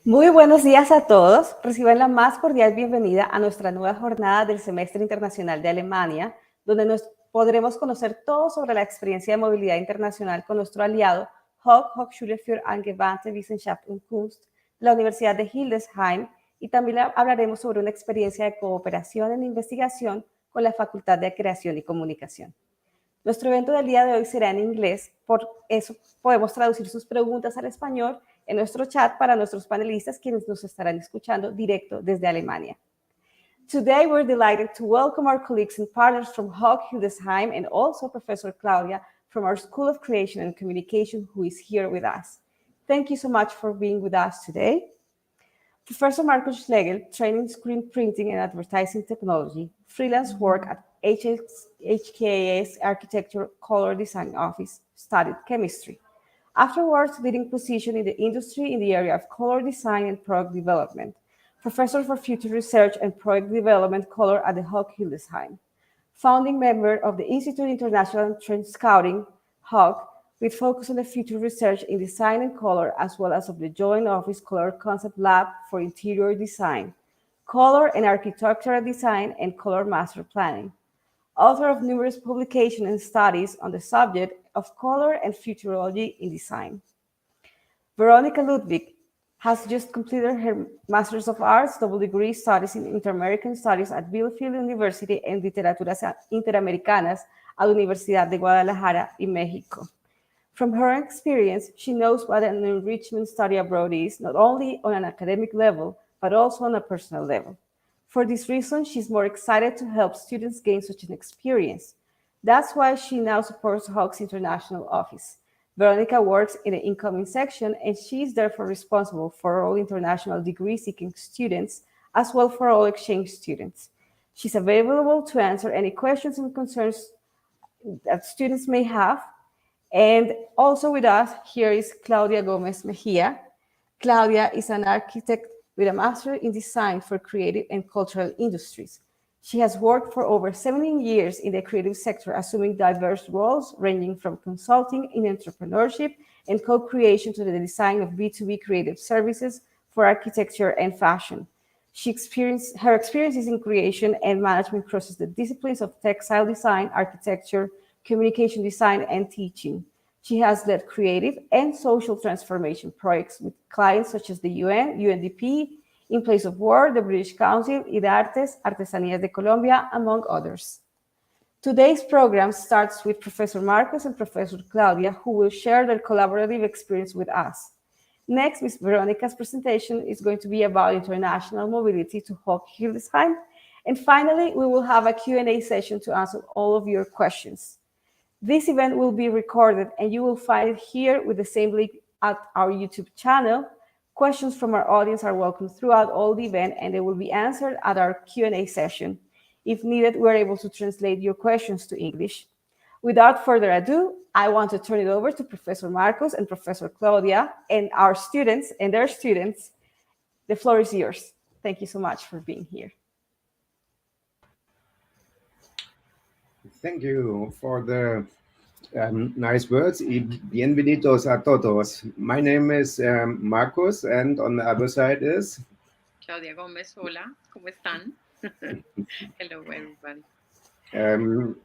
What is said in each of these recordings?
Muy buenos días a todos. Reciban la más cordial bienvenida a nuestra nueva jornada del Semestre Internacional de Alemania, donde nos podremos conocer todo sobre la experiencia de movilidad internacional con nuestro aliado Hochschule für angewandte Wissenschaft und Kunst de la Universidad de Hildesheim, y también hablaremos sobre una experiencia de cooperación en investigación con la Facultad de Creación y Comunicación. Nuestro evento del día de hoy será en inglés, por eso podemos traducir sus preguntas al español en nuestro chat para nuestros panelistas, quienes nos estarán escuchando directo desde Alemania. Today, we're delighted to welcome our colleagues and partners from Hildesheim and also Professor Claudia from our School of Creation and Communication, who is here with us. Thank you so much for being with us today. Professor Markus Schlegel, training screen printing and advertising technology, freelance work at HKA's Architecture Color Design Office, studied chemistry. Afterwards, leading position in the industry in the area of color design and product development. Professor for Future Research and Product Development Color at the Hildesheim. Founding member of the Institute International Trend Scouting, HOG, with focus on the future research in design and color, as well as of the Joint Office Color Concept Lab for Interior Design, Color and Architectural Design, and Color Master Planning. Author of numerous publications and studies on the subject of color and futurology in design. Veronica Ludwig has just completed her Master's of Arts double degree studies in Inter-American Studies at Bielefeld University and Literaturas Interamericanas at la Universidad de Guadalajara in Mexico. From her experience, she knows what an enrichment study abroad is, not only on an academic level, but also on a personal level. For this reason, she's more excited to help students gain such an experience. That's why she now supports HOG's international office. Veronica works in the incoming section, and she is therefore responsible for all international degree-seeking students, as well for all exchange students. She's available to answer any questions and concerns that students may have. And also with us here is Claudia Gomez Mejia. Claudia is an architect with a master in design for creative and cultural industries. She has worked for over 17 years in the creative sector, assuming diverse roles ranging from consulting in entrepreneurship and co-creation to the design of B2B creative services for architecture and fashion. Her experiences in creation and management crosses the disciplines of textile design, architecture, communication design, and teaching. She has led creative and social transformation projects with clients such as the UN, UNDP, In Place of War, the British Council, IDARTES, Artesanías de Colombia, among others. Today's program starts with Professor Marcos and Professor Claudia, who will share their collaborative experience with us. Next, Ms. Veronica's presentation is going to be about international mobility to Hildesheim. And finally, we will have a Q&A session to answer all of your questions. This event will be recorded, and you will find it here with the same link at our YouTube channel. Questions from our audience are welcome throughout all the event, and they will be answered at our Q&A session. If needed, we're able to translate your questions to English. Without further ado, I want to turn it over to Professor Marcos and Professor Claudia and our students and their students. The floor is yours. Thank you so much for being here. Thank you for the nice words. Bienvenidos a todos. My name is Marcos, and on the other side is Claudia Gomez. Hola, ¿cómo están? Hello, everybody.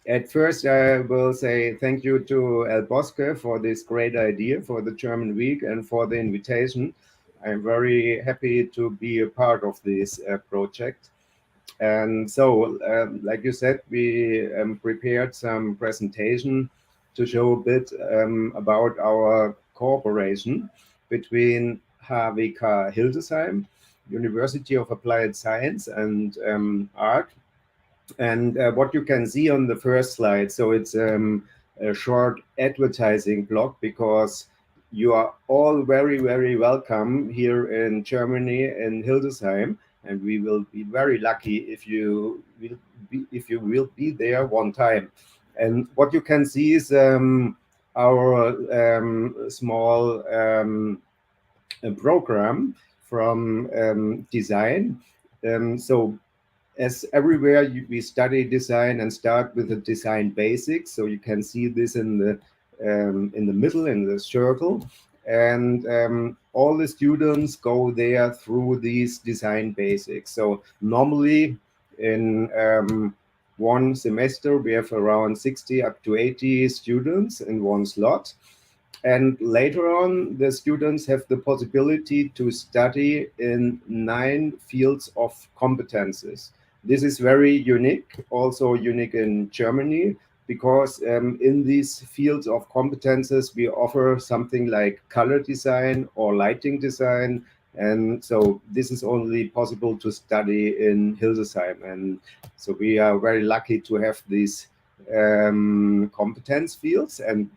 At first, I will say thank you to El Bosque for this great idea for the German Week and for the invitation. I'm very happy to be a part of this project. And so, like you said, we prepared some presentation to show a bit about our cooperation between HWK Hildesheim, University of Applied Science and Art. And what you can see on the first slide, so it's a short advertising block, because you are all very, very welcome here in Germany, in Hildesheim. And we will be very lucky if you will be there one time. And what you can see is our small program from design. So as everywhere, we study design and start with the design basics. So you can see this in the middle, in the circle. and all the students go there through these design basics. So normally in one semester we have around 60 up to 80 students in one slot, and later on the students have the possibility to study in 9 fields of competences. This is very unique, also unique in Germany, because in these fields of competences we offer something like color design or lighting design, and so this is only possible to study in Hildesheim. And so we are very lucky to have these competence fields. And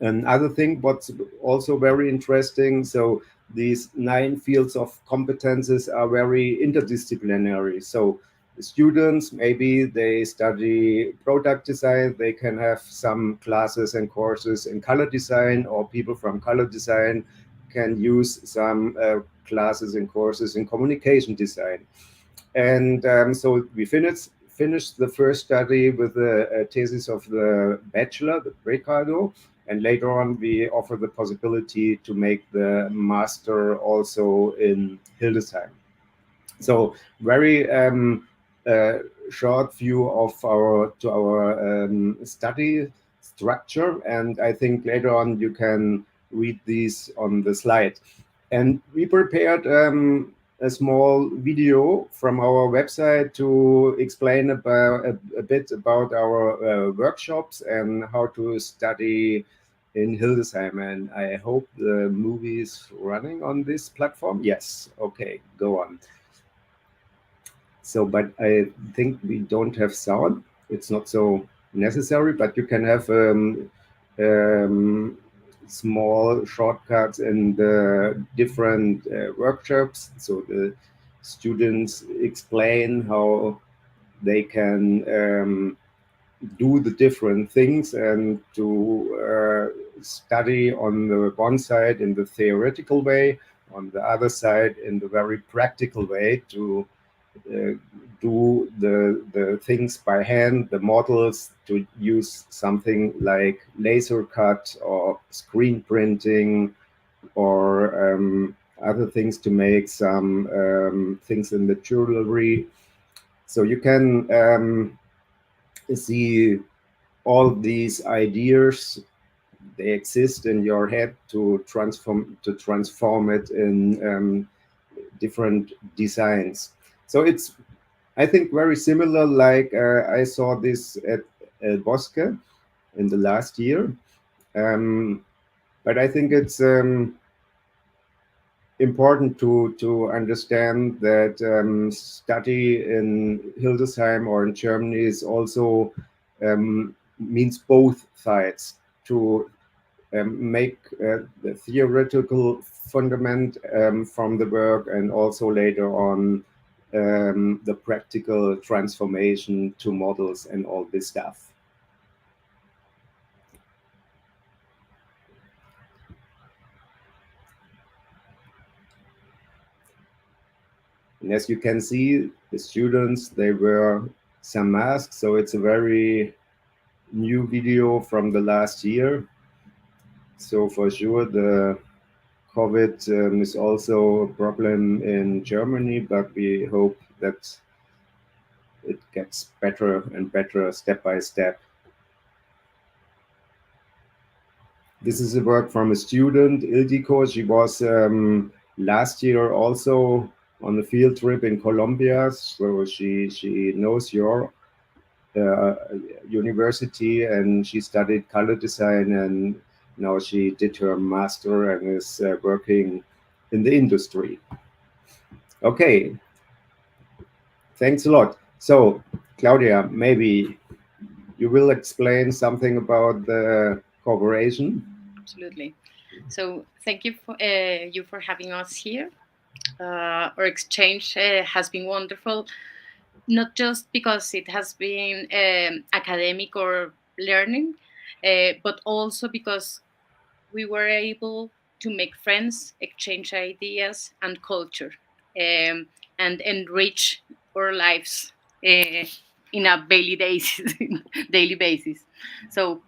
another thing what's also very interesting, so these 9 fields of competences are very interdisciplinary. So the students, maybe they study product design, they can have some classes and courses in color design, or people from color design can use some classes and courses in communication design. And so we finished the first study with the thesis of the bachelor, the Ricardo, and later on we offer the possibility to make the master also in Hildesheim. So very short view of our study structure, and I think later on you can read these on the slide. And we prepared a small video from our website to explain about a bit about our workshops and how to study in Hildesheim. And I hope the movie is running on this platform. Yes, okay, go on. So, but I think we don't have sound. It's not so necessary, but you can have small shortcuts in the different workshops. So the students explain how they can do the different things, and to study on the one side in the theoretical way, on the other side in the very practical way, to do the things by hand, the models, to use something like laser cut or screen printing, or other things to make some things in the jewelry. So you can see all these ideas, they exist in your head, to transform it in different designs. So it's, I think, very similar, like I saw this at El Bosque in the last year. But I think it's important to understand that study in Hildesheim or in Germany is also means both sides, to make the theoretical fundament from the work, and also later on the practical transformation to models and all this stuff. And as you can see, the students, they wear some masks, so it's a very new video from the last year. So for sure, the COVID is also a problem in Germany, but we hope that it gets better and better step by step. This is a work from a student, Ildiko. She was last year also on a field trip in Colombia, so she knows your university, and she studied color design, and now she did her master and is working in the industry. Okay, thanks a lot. So, Claudia, maybe you will explain something about the cooperation. Absolutely. So thank you for having us here. Our exchange has been wonderful, not just because it has been academic or learning, but also because we were able to make friends, exchange ideas and culture, and enrich our lives in a daily basis. So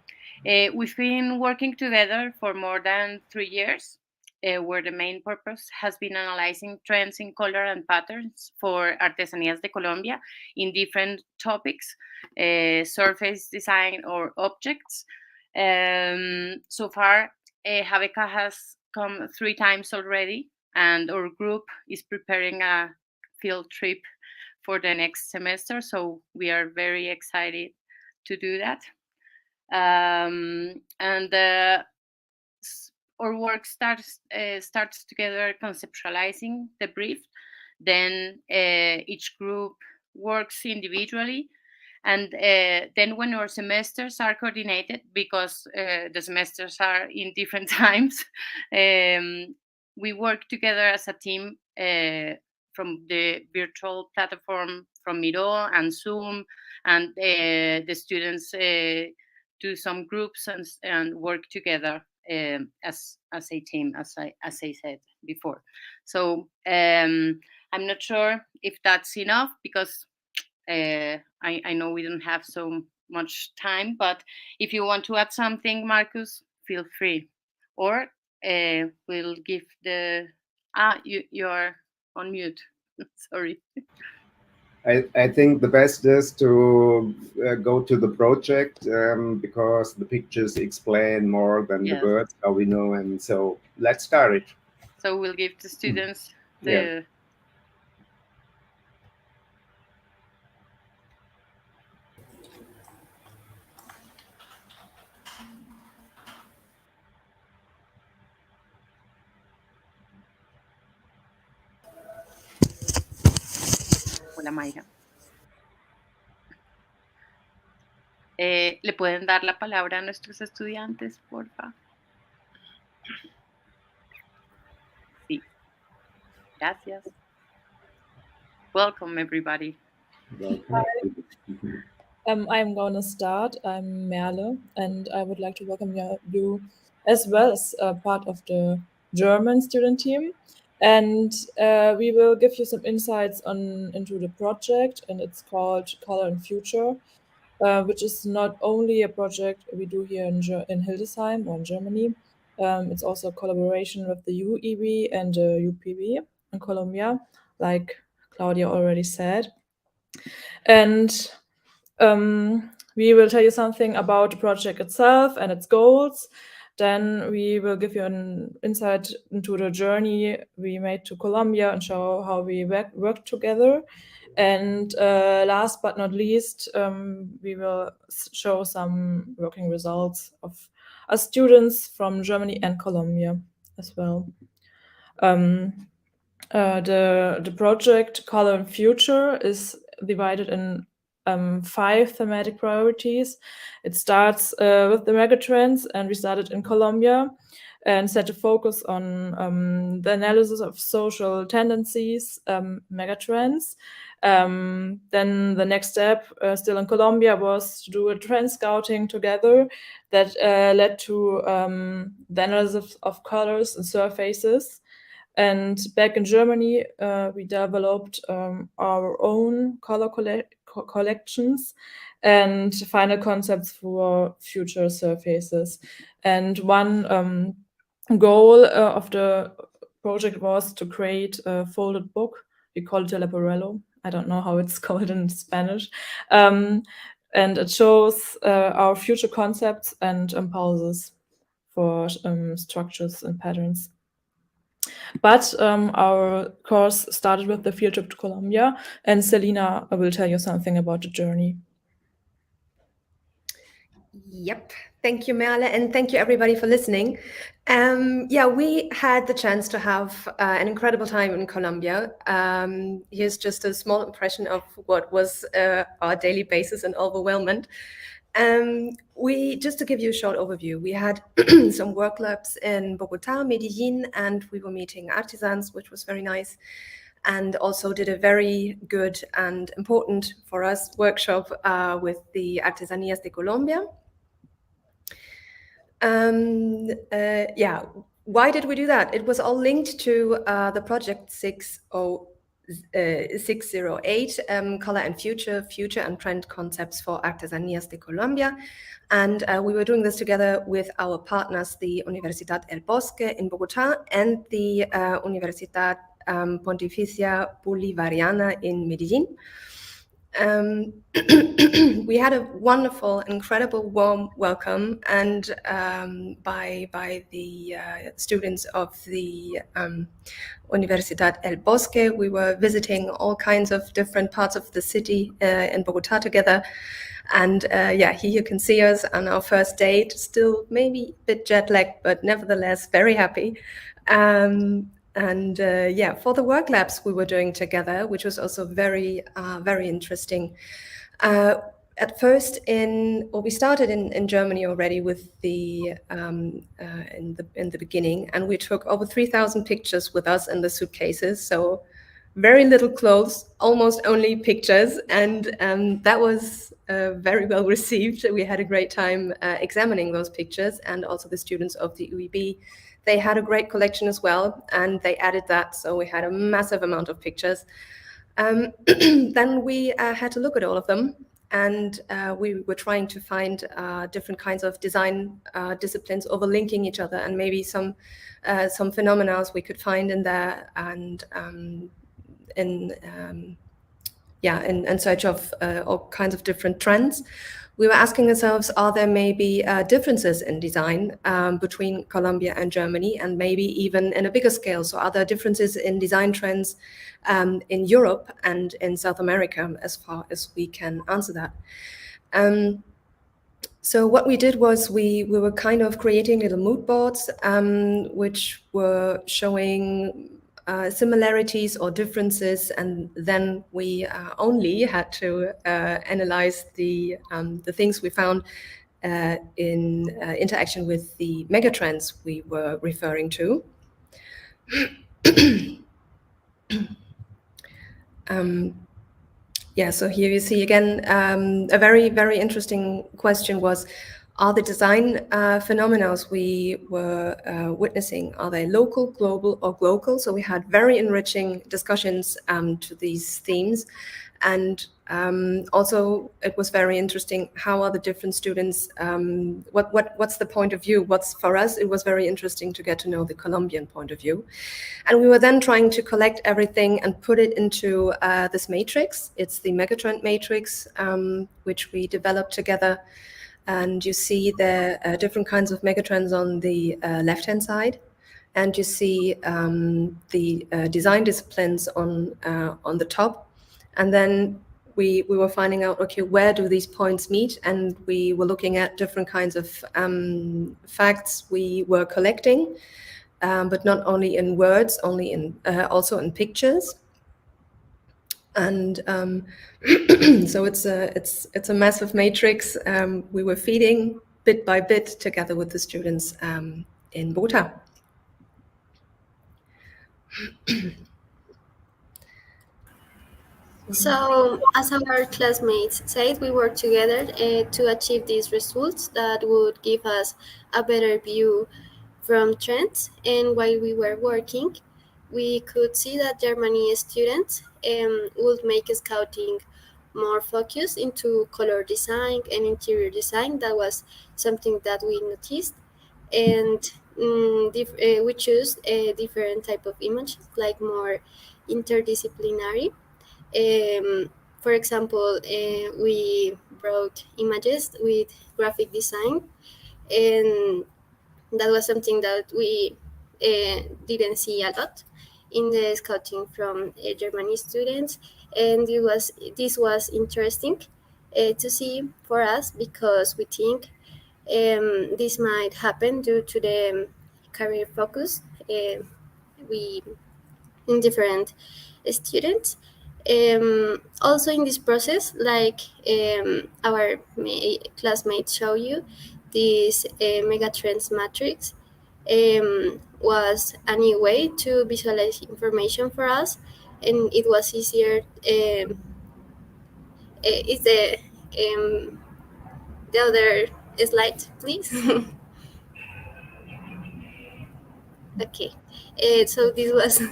we've been working together for more than 3 years. where the main purpose has been analyzing trends in color and patterns for Artesanías de Colombia in different topics, surface design or objects. So far, Habeca has come 3 times already, and our group is preparing a field trip for the next semester, so we are very excited to do that. And our work starts together conceptualizing the brief. Then each group works individually, and then when our semesters are coordinated, because the semesters are in different times, we work together as a team from the virtual platform from Miro and Zoom, and the students do some groups and work together as a team, as I said before. So I'm not sure if that's enough, because I know we don't have so much time, but if you want to add something, Marcus, feel free. Or we'll give the... you're on mute. Sorry. I think the best is to go to the project because the pictures explain more than the words, how we know. And so let's start it. So we'll give the students the... Yeah. Hola, Mayra. ¿Le pueden dar la palabra a nuestros estudiantes, porfa? Sí. Gracias. Welcome, everybody. Hi. I'm going to start. I'm Merle, and I would like to welcome you as well as part of the German student team. And we will give you some insights into the project, and it's called Color and Future, which is not only a project we do here in Hildesheim or in Germany. It's also a collaboration with the UEB and the UPB in Colombia, like Claudia already said. And we will tell you something about the project itself and its goals. Then we will give you an insight into the journey we made to Colombia and show how we worked together. And last but not least, we will show some working results of our students from Germany and Colombia as well. The project Color and Future is divided in 5 thematic priorities. It starts with the megatrends, and we started in Colombia and set a focus on the analysis of social tendencies, megatrends. Then the next step, still in Colombia, was to do a trend scouting together that led to the analysis of colors and surfaces. And back in Germany, we developed our own color collections and final concepts for future surfaces. And one goal of the project was to create a folded book. We call it a leporello. I don't know how it's called in Spanish. And it shows our future concepts and impulses for structures and patterns. But our course started with the field trip to Colombia, and Selina will tell you something about the journey. Yep. Thank you, Merle, and thank you everybody for listening. Yeah, we had the chance to have an incredible time in Colombia. Here's just a small impression of what was our daily basis and overwhelming. Just to give you a short overview, we had some work labs in Bogota, Medellin, and we were meeting artisans, which was very nice, and also did a very good and important for us workshop with the Artesanías de Colombia. Yeah, why did we do that? It was all linked to the project 600, 608, Color and Future, Future and Trend Concepts for Artesanías de Colombia. And we were doing this together with our partners, the Universidad El Bosque in Bogotá and the Universidad Pontificia Bolivariana in Medellín. We had a wonderful, incredible, warm welcome, and by the students of the Universidad El Bosque. We were visiting all kinds of different parts of the city in Bogotá together. And yeah, here you can see us on our first date, still maybe a bit jet lagged, but nevertheless very happy. Yeah, for the work labs we were doing together, which was also very, very interesting. At first, we started in Germany already with the in the beginning, and we took over 3,000 pictures with us in the suitcases. So very little clothes, almost only pictures, and that was very well received. We had a great time examining those pictures, and also the students of the UEB. They had a great collection as well, and they added that, so we had a massive amount of pictures. Then we had to look at all of them, and we were trying to find different kinds of design disciplines overlinking each other, and maybe some phenomena we could find in there, and in search of all kinds of different trends. We were asking ourselves, are there maybe differences in design between Colombia and Germany, and maybe even in a bigger scale? So are there differences in design trends in Europe and in South America, as far as we can answer that? So what we did was we were kind of creating little mood boards, which were showing similarities or differences, and then we only had to analyze the things we found in interaction with the megatrends we were referring to. Yeah, so here you see again a very, very interesting question was, are the design phenomena we were witnessing, are they local, global, or global? So we had very enriching discussions to these themes. And also it was very interesting, how are the different students, what's the point of view? For us, it was very interesting to get to know the Colombian point of view. And we were then trying to collect everything and put it into this matrix. It's the Megatrend matrix, which we developed together. And you see the different kinds of megatrends on the left-hand side, and you see the design disciplines on the top. And then we were finding out, okay, where do these points meet? And we were looking at different kinds of facts we were collecting, but not only in words, also in pictures. And so it's a massive matrix we were feeding bit by bit together with the students in Bogotá. So, as our classmates said, we worked together to achieve these results that would give us a better view from trends. And while we were working, we could see that Germany students would make scouting more focused into color design and interior design. That was something that we noticed. And we choose a different type of images, like more interdisciplinary. For example, we brought images with graphic design, and that was something that we didn't see a lot in the scouting from Germany students, and this was interesting to see for us, because we think this might happen due to the career focus we in different students. Also in this process, like our classmates show you, this megatrends matrix was a new way to visualize information for us, and it was easier. Is the other slide, please? Okay, so this was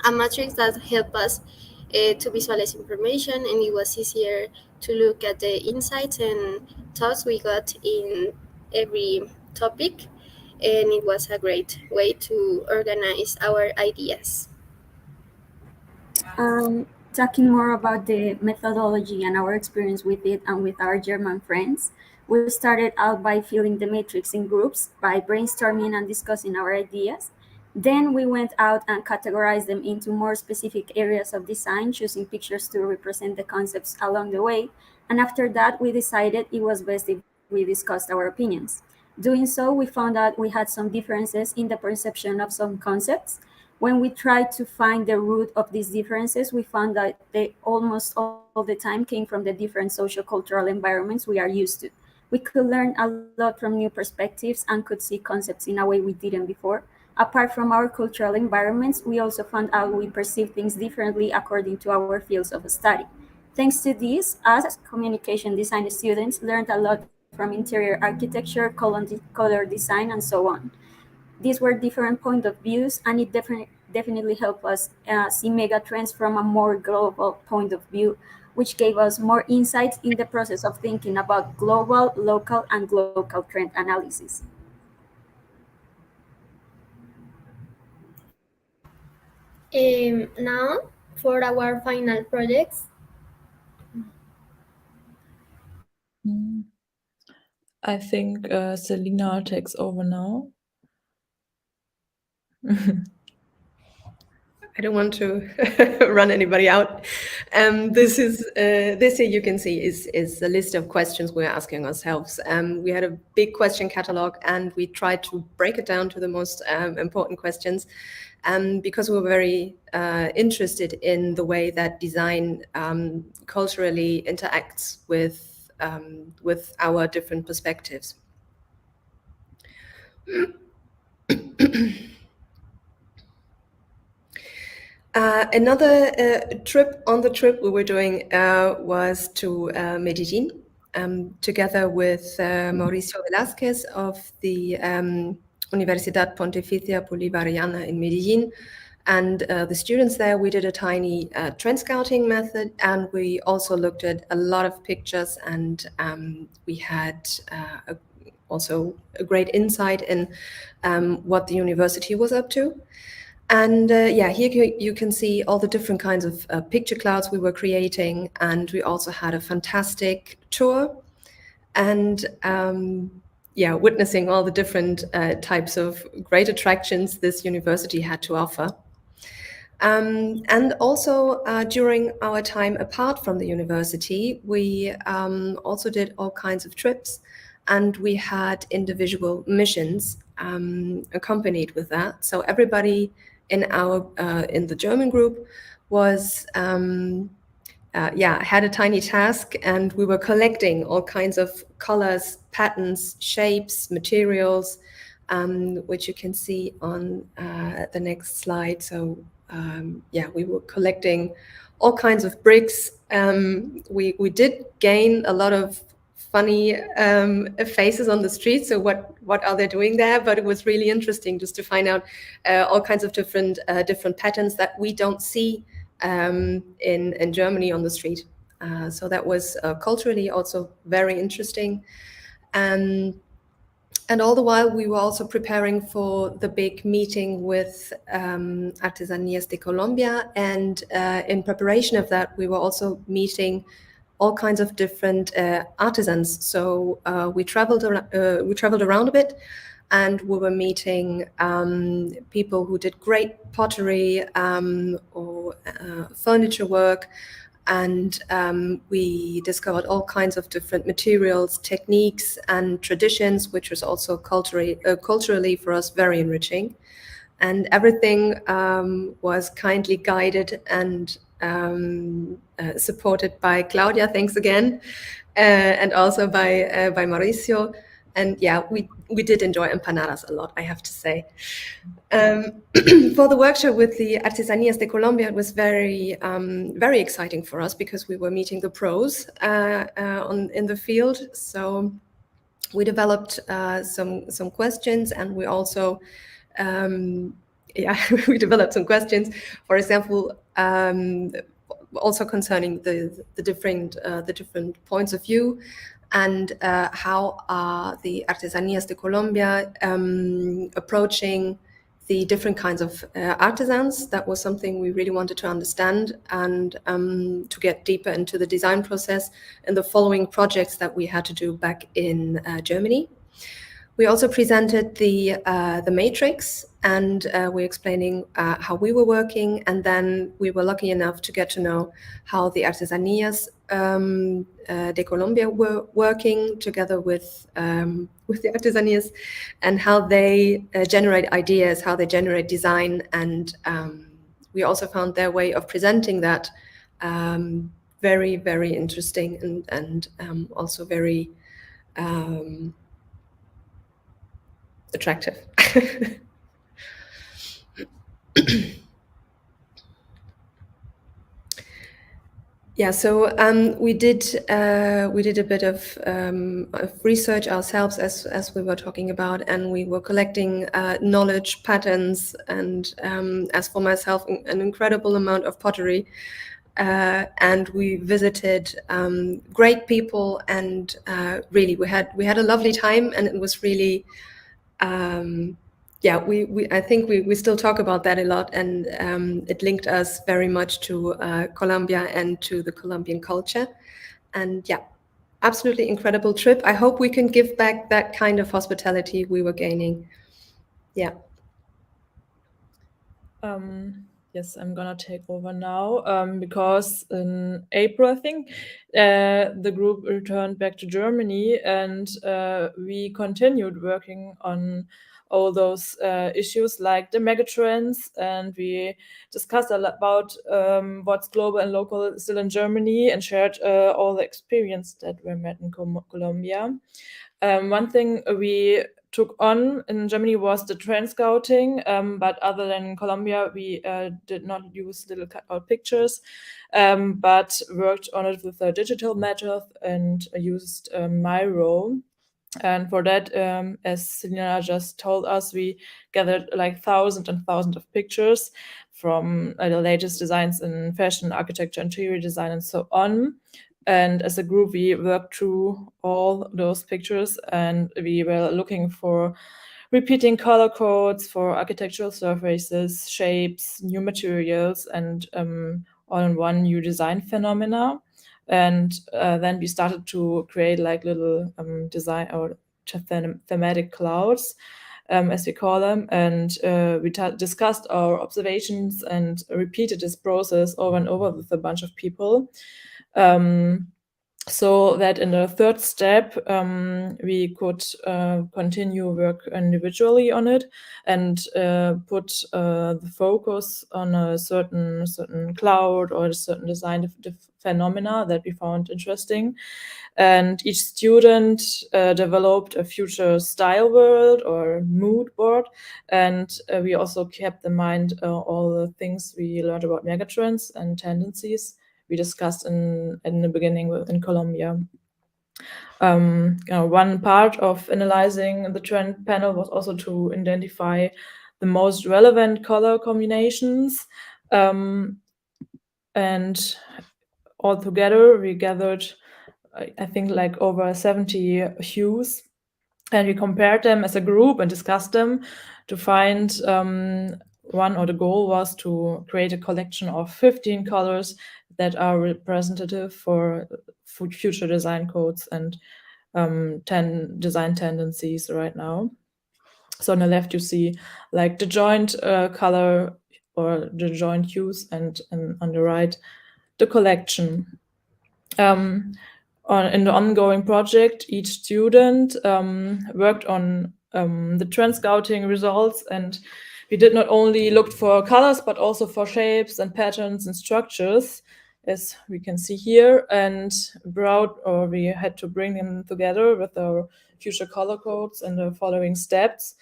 a matrix that helped us to visualize information, and it was easier to look at the insights and thoughts we got in every topic, and it was a great way to organize our ideas. Talking more about the methodology and our experience with it and with our German friends, we started out by filling the matrix in groups, by brainstorming and discussing our ideas. Then we went out and categorized them into more specific areas of design, choosing pictures to represent the concepts along the way. And after that, we decided it was best if we discussed our opinions. Doing so, we found out we had some differences in the perception of some concepts. When we tried to find the root of these differences, we found that they almost all the time came from the different socio-cultural environments we are used to. We could learn a lot from new perspectives and could see concepts in a way we didn't before. Apart from our cultural environments, we also found out we perceive things differently according to our fields of study. Thanks to this, us communication design students learned a lot from interior architecture, color design, and so on. These were different point of views, and it definitely helped us see mega trends from a more global point of view, which gave us more insights in the process of thinking about global, local, and local trend analysis. Now, for our final projects, I think Selina takes over now. I don't want to run anybody out. This here you can see is a list of questions we're asking ourselves. We had a big question catalog, and we tried to break it down to the most important questions, because we were very interested in the way that design culturally interacts with our different perspectives. Another trip we were doing was to Medellin, together with Mauricio Velázquez of the Universidad Pontificia Bolivariana in Medellin. And the students there, we did a tiny trend scouting method, and we also looked at a lot of pictures, and we had also a great insight in what the university was up to. And yeah, here you can see all the different kinds of picture clouds we were creating, and we also had a fantastic tour, and yeah, witnessing all the different types of great attractions this university had to offer. And also during our time apart from the university, we also did all kinds of trips, and we had individual missions accompanied with that. So everybody in the German group was had a tiny task, and we were collecting all kinds of colors, patterns, shapes, materials, which you can see on the next slide. So yeah, we were collecting all kinds of bricks. We did gain a lot of funny faces on the street. So what are they doing there? But it was really interesting just to find out all kinds of different patterns that we don't see in Germany on the street. So that was culturally also very interesting. And all the while, we were also preparing for the big meeting with Artesanías de Colombia. And in preparation of that, we were also meeting all kinds of different artisans. So we traveled around a bit, and we were meeting people who did great pottery or furniture work. And we discovered all kinds of different materials, techniques, and traditions, which was also culturally for us very enriching. And everything was kindly guided and supported by Claudia, thanks again, and also by Mauricio. And yeah, we did enjoy empanadas a lot, I have to say. For the workshop with the Artesanías de Colombia, it was very exciting for us, because we were meeting the pros in the field. So we developed some questions, and we also we developed some questions. For example, also concerning the different points of view, and how are the Artesanías de Colombia approaching the different kinds of artisans. That was something we really wanted to understand, and to get deeper into the design process in the following projects that we had to do back in Germany. We also presented the matrix, and we're explaining how we were working, and then we were lucky enough to get to know how the Artesanías de Colombia were working together with the Artesanías, and how they generate ideas, how they generate design, and we also found their way of presenting that very, very interesting, and also very attractive. Yeah, so we did a bit of research ourselves, as we were talking about, and we were collecting knowledge patterns, and as for myself, an incredible amount of pottery. And we visited great people, and really we had a lovely time, and it was really yeah, I think we still talk about that a lot, and it linked us very much to Colombia and to the Colombian culture. And yeah, absolutely incredible trip. I hope we can give back that kind of hospitality we were gaining. Yeah. Yes, I'm gonna take over now, because in April, I think, the group returned back to Germany, and we continued working on all those issues like the megatrends, and we discussed a lot about what's global and local still in Germany, and shared all the experience that we met in Colombia. One thing we took on in Germany was the trend scouting, but other than in Colombia, we did not use little cutout pictures, but worked on it with a digital method and used Miro. And for that, as Selena just told us, we gathered like thousands and thousands of pictures from the latest designs in fashion, architecture, interior design, and so on. And as a group, we worked through all those pictures, and we were looking for repeating color codes for architectural surfaces, shapes, new materials, and all-in-one new design phenomena. And then we started to create like little design or thematic clouds, as we call them. And we discussed our observations and repeated this process over and over with a bunch of people. So that in the third step, we could continue work individually on it, and put the focus on a certain cloud or a certain design phenomena that we found interesting. And each student developed a future style world or mood board, and we also kept in mind all the things we learned about megatrends and tendencies we discussed in the beginning in Colombia. One part of analyzing the trend panel was also to identify the most relevant color combinations. And altogether, we gathered, I think, like over 70 hues, and we compared them as a group and discussed them to find one, or the goal was to create a collection of 15 colors that are representative for future design codes and 10 design tendencies right now. So on the left, you see like the joint color or the joint hues, and on the right, the collection. In the ongoing project, each student worked on the trend scouting results, and we did not only look for colors, but also for shapes and patterns and structures, as we can see here, and we had to bring them together with our future color codes and the following steps.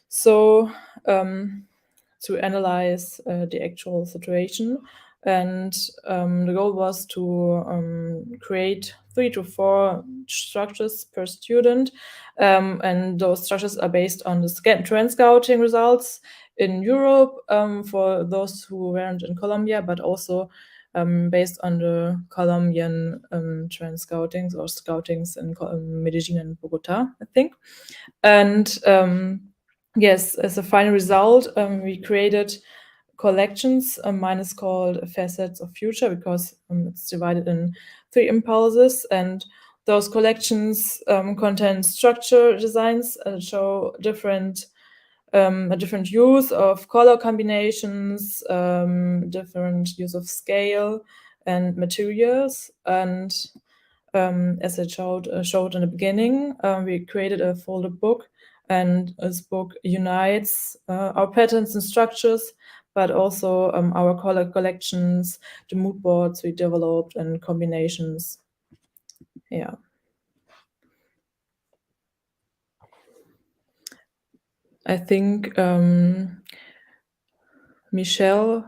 So to analyze the actual situation, And the goal was to create 3 to 4 structures per student. And those structures are based on the trend scouting results in Europe for those who weren't in Colombia, but also based on the Colombian trend scoutings or scoutings in Medellin and Bogota, I think. And yes, as a final result, we created collections. Mine is called Facets of Future because it's divided in 3 impulses, and those collections contain structure designs and show different a different use of color combinations, different use of scale and materials. And as I showed in the beginning, we created a folded book, and this book unites our patterns and structures, but also our color collections, the mood boards we developed, and combinations. Yeah. I think Michelle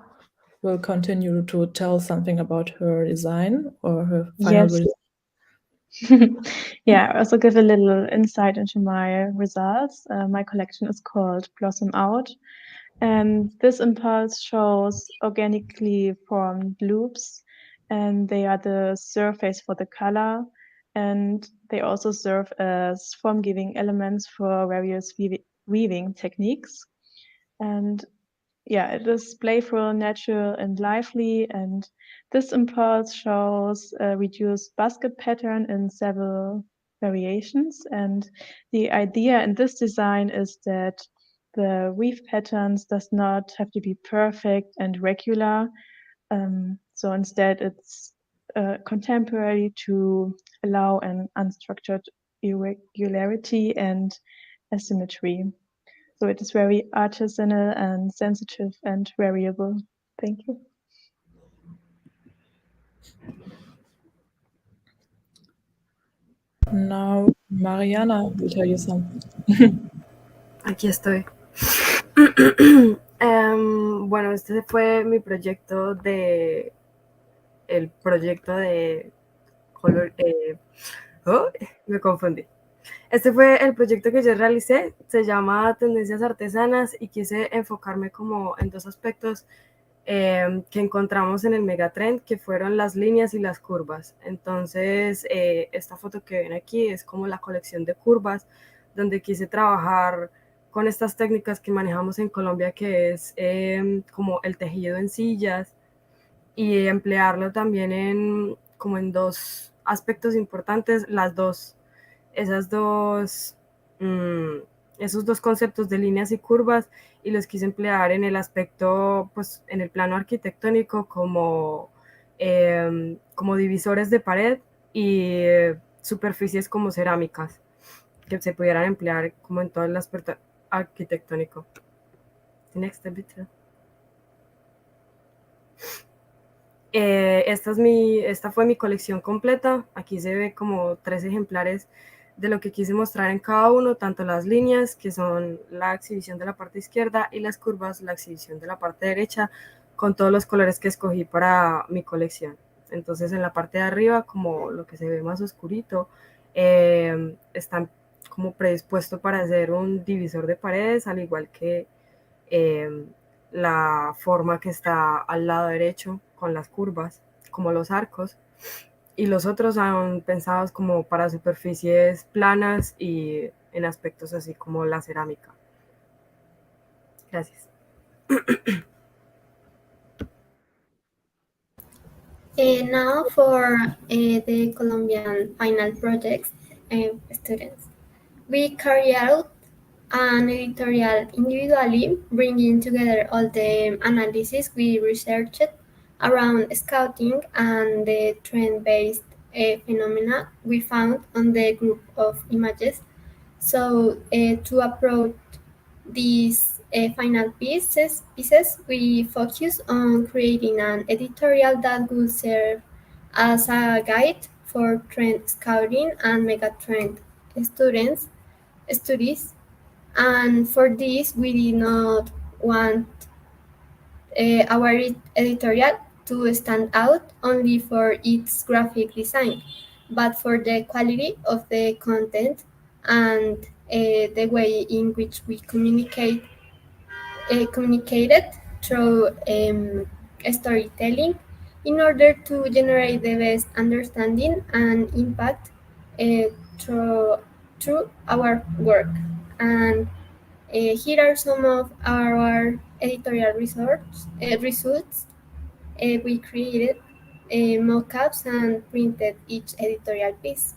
will continue to tell something about her design or her final Yes. Yeah, I also give a little insight into my results. My collection is called Blossom Out, and this impulse shows organically formed loops, and they are the surface for the color, and they also serve as form-giving elements for various weaving techniques. And yeah, it is playful, natural, and lively, and this impulse shows a reduced basket pattern in several variations. And the idea in this design is that the weave patterns does not have to be perfect and regular. So instead, it's contemporary to allow an unstructured irregularity and asymmetry. So it is very artisanal and sensitive and variable. Thank you. Now, Mariana will tell you something. Aquí estoy. Bueno, este fue mi proyecto de... El proyecto de color... me confundí. Este fue el proyecto que yo realicé, se llama Tendencias Artesanas y quise enfocarme como en 2 aspectos que encontramos en el megatrend, que fueron las líneas y las curvas. Entonces, esta foto que ven aquí es como la colección de curvas, donde quise trabajar con estas técnicas que manejamos en Colombia, que es como el tejido en sillas, y emplearlo también en 2 aspectos importantes, esos 2 conceptos de líneas y curvas, y los quise emplear en el aspecto, pues en el plano arquitectónico como divisores de pared y superficies como cerámicas, que se pudieran emplear como en todo el aspecto arquitectónico. Next, bitte. Esta fue mi colección completa. Aquí se ve como 3 ejemplares de lo que quise mostrar en cada uno, tanto las líneas, que son la exhibición de la parte izquierda, y las curvas, la exhibición de la parte derecha, con todos los colores que escogí para mi colección. Entonces, en la parte de arriba, como lo que se ve más oscurito, está como predispuesto para hacer un divisor de paredes, al igual que la forma que está al lado derecho con las curvas, como los arcos, y los otros son pensados como para superficies planas y en aspectos así como la cerámica. Gracias. Now for the Colombian final projects students. We carry out an editorial individually, bringing together all the analysis we researched around scouting and the trend-based phenomena we found on the group of images. So to approach these final pieces, we focus on creating an editorial that will serve as a guide for trend scouting and megatrend studies. And for this, we did not want our editorial to stand out only for its graphic design, but for the quality of the content and the way in which we communicated through storytelling in order to generate the best understanding and impact through our work. And here are some of our editorial results. We created mockups and printed each editorial piece.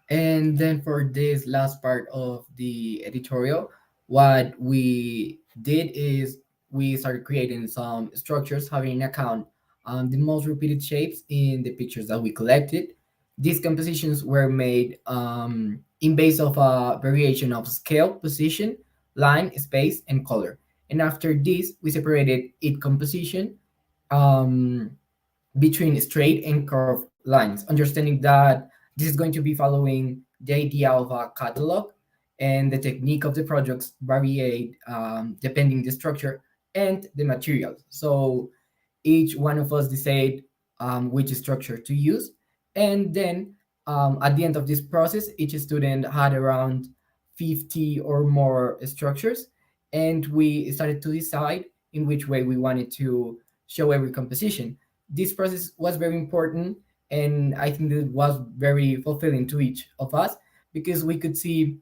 And then for this last part of the editorial, what we did is we started creating some structures having in account the most repeated shapes in the pictures that we collected. These compositions were made in base of a variation of scale, position, line, space, and color. And after this, we separated each composition um, between straight and curved lines, understanding that this is going to be following the idea of a catalog, and the technique of the projects variate depending the structure and the materials. So each one of us decide which structure to use, and then at the end of this process, each student had around 50 or more structures, and we started to decide in which way we wanted to show every composition. This process was very important, and I think that it was very fulfilling to each of us, because we could see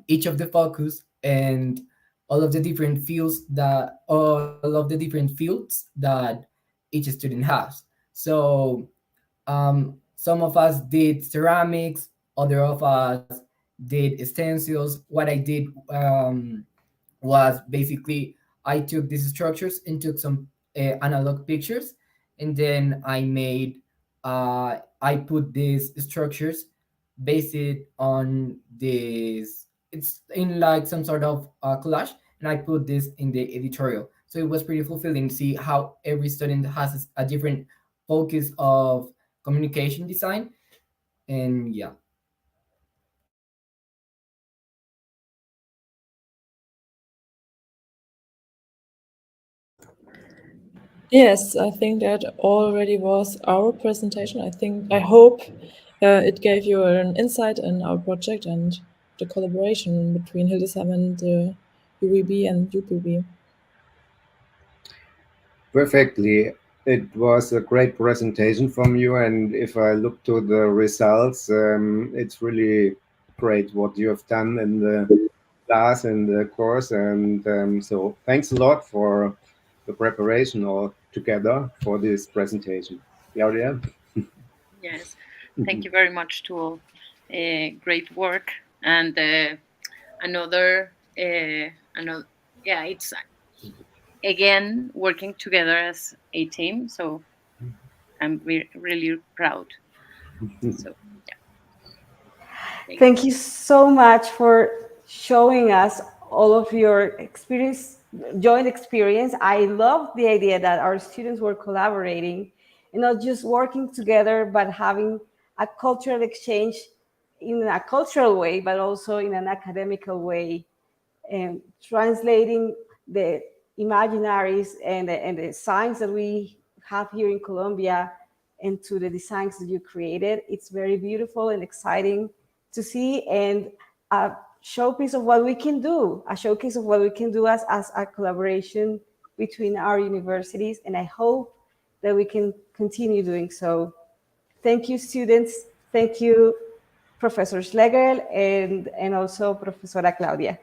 each of the focus and all of the different fields that each student has. So some of us did ceramics, other of us did stencils. What I did was basically I took these structures and took some analog pictures, and then I put these structures based it on this. It's in like some sort of collage, and I put this in the editorial. So it was pretty fulfilling to see how every student has a different focus of communication design, and yeah. Yes, I think that already was our presentation. I hope it gave you an insight in our project and the collaboration between Hildesheim and the UWB and UPB. Perfectly. It was a great presentation from you, and if I look to the results, it's really great what you have done in the class and the course, and so thanks a lot for the preparation all together for this presentation. Claudia? Yes, thank you very much to all. Great work, and another, yeah, it's again working together as a team. So I'm really proud. So yeah. Thank you so much for showing us all of your experience, joint experience. I love the idea that our students were collaborating and not just working together, but having a cultural exchange in a cultural way, but also in an academical way, and translating the imaginaries and the signs that we have here in Colombia into the designs that you created. It's very beautiful and exciting to see, and a showpiece of what we can do, a showcase of what we can do as a collaboration between our universities. And I hope that we can continue doing so. Thank you, students. Thank you, Professor Schlegel, and also Professora Claudia.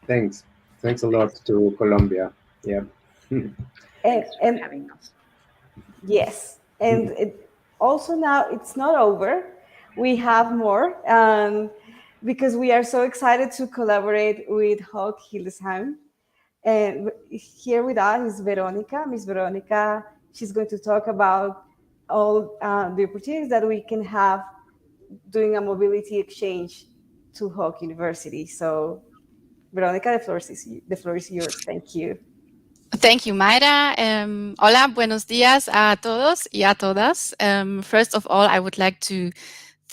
Thanks. Thanks a lot to Colombia. Yeah. and having us. Yes, and also now it's not over. We have more because we are so excited to collaborate with Hoch Hildesheim. And here with us is Veronica. Miss Veronica, she's going to talk about all the opportunities that we can have doing a mobility exchange to Hoch University. So, Veronica, the floor is yours. Thank you. Thank you, Mayra. Hola, buenos días a todos y a todas. First of all, I would like to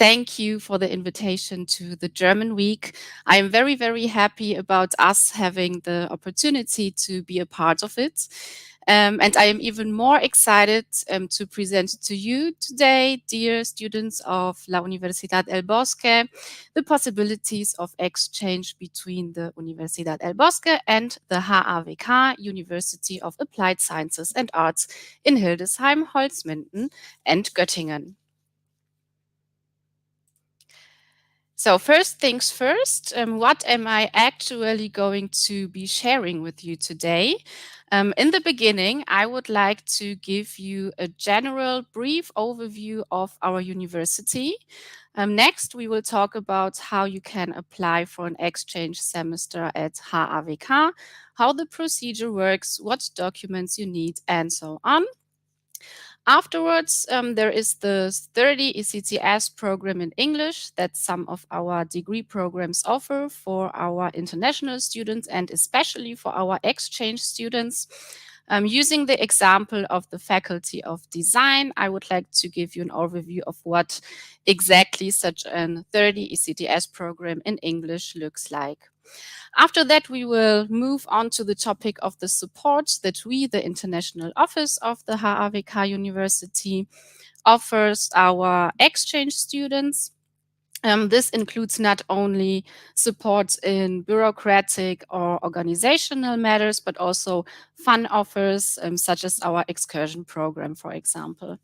thank you for the invitation to the German Week. I am very, very happy about us having the opportunity to be a part of it. And I am even more excited to present to you today, dear students of La Universidad El Bosque, the possibilities of exchange between the Universidad El Bosque and the HAWK, University of Applied Sciences and Arts in Hildesheim, Holzminden, and Göttingen. So first things first, what am I actually going to be sharing with you today? In the beginning, I would like to give you a general brief overview of our university. Next, we will talk about how you can apply for an exchange semester at HAWK, how the procedure works, what documents you need, and so on. Afterwards, there is the 30 ECTS program in English that some of our degree programs offer for our international students and especially for our exchange students. Using the example of the Faculty of Design, I would like to give you an overview of what exactly such a 30 ECTS program in English looks like. After that, we will move on to the topic of the support that we, the International Office of the HAWK University, offers our exchange students. This includes not only support in bureaucratic or organizational matters, but also fun offers such as our excursion program, for example.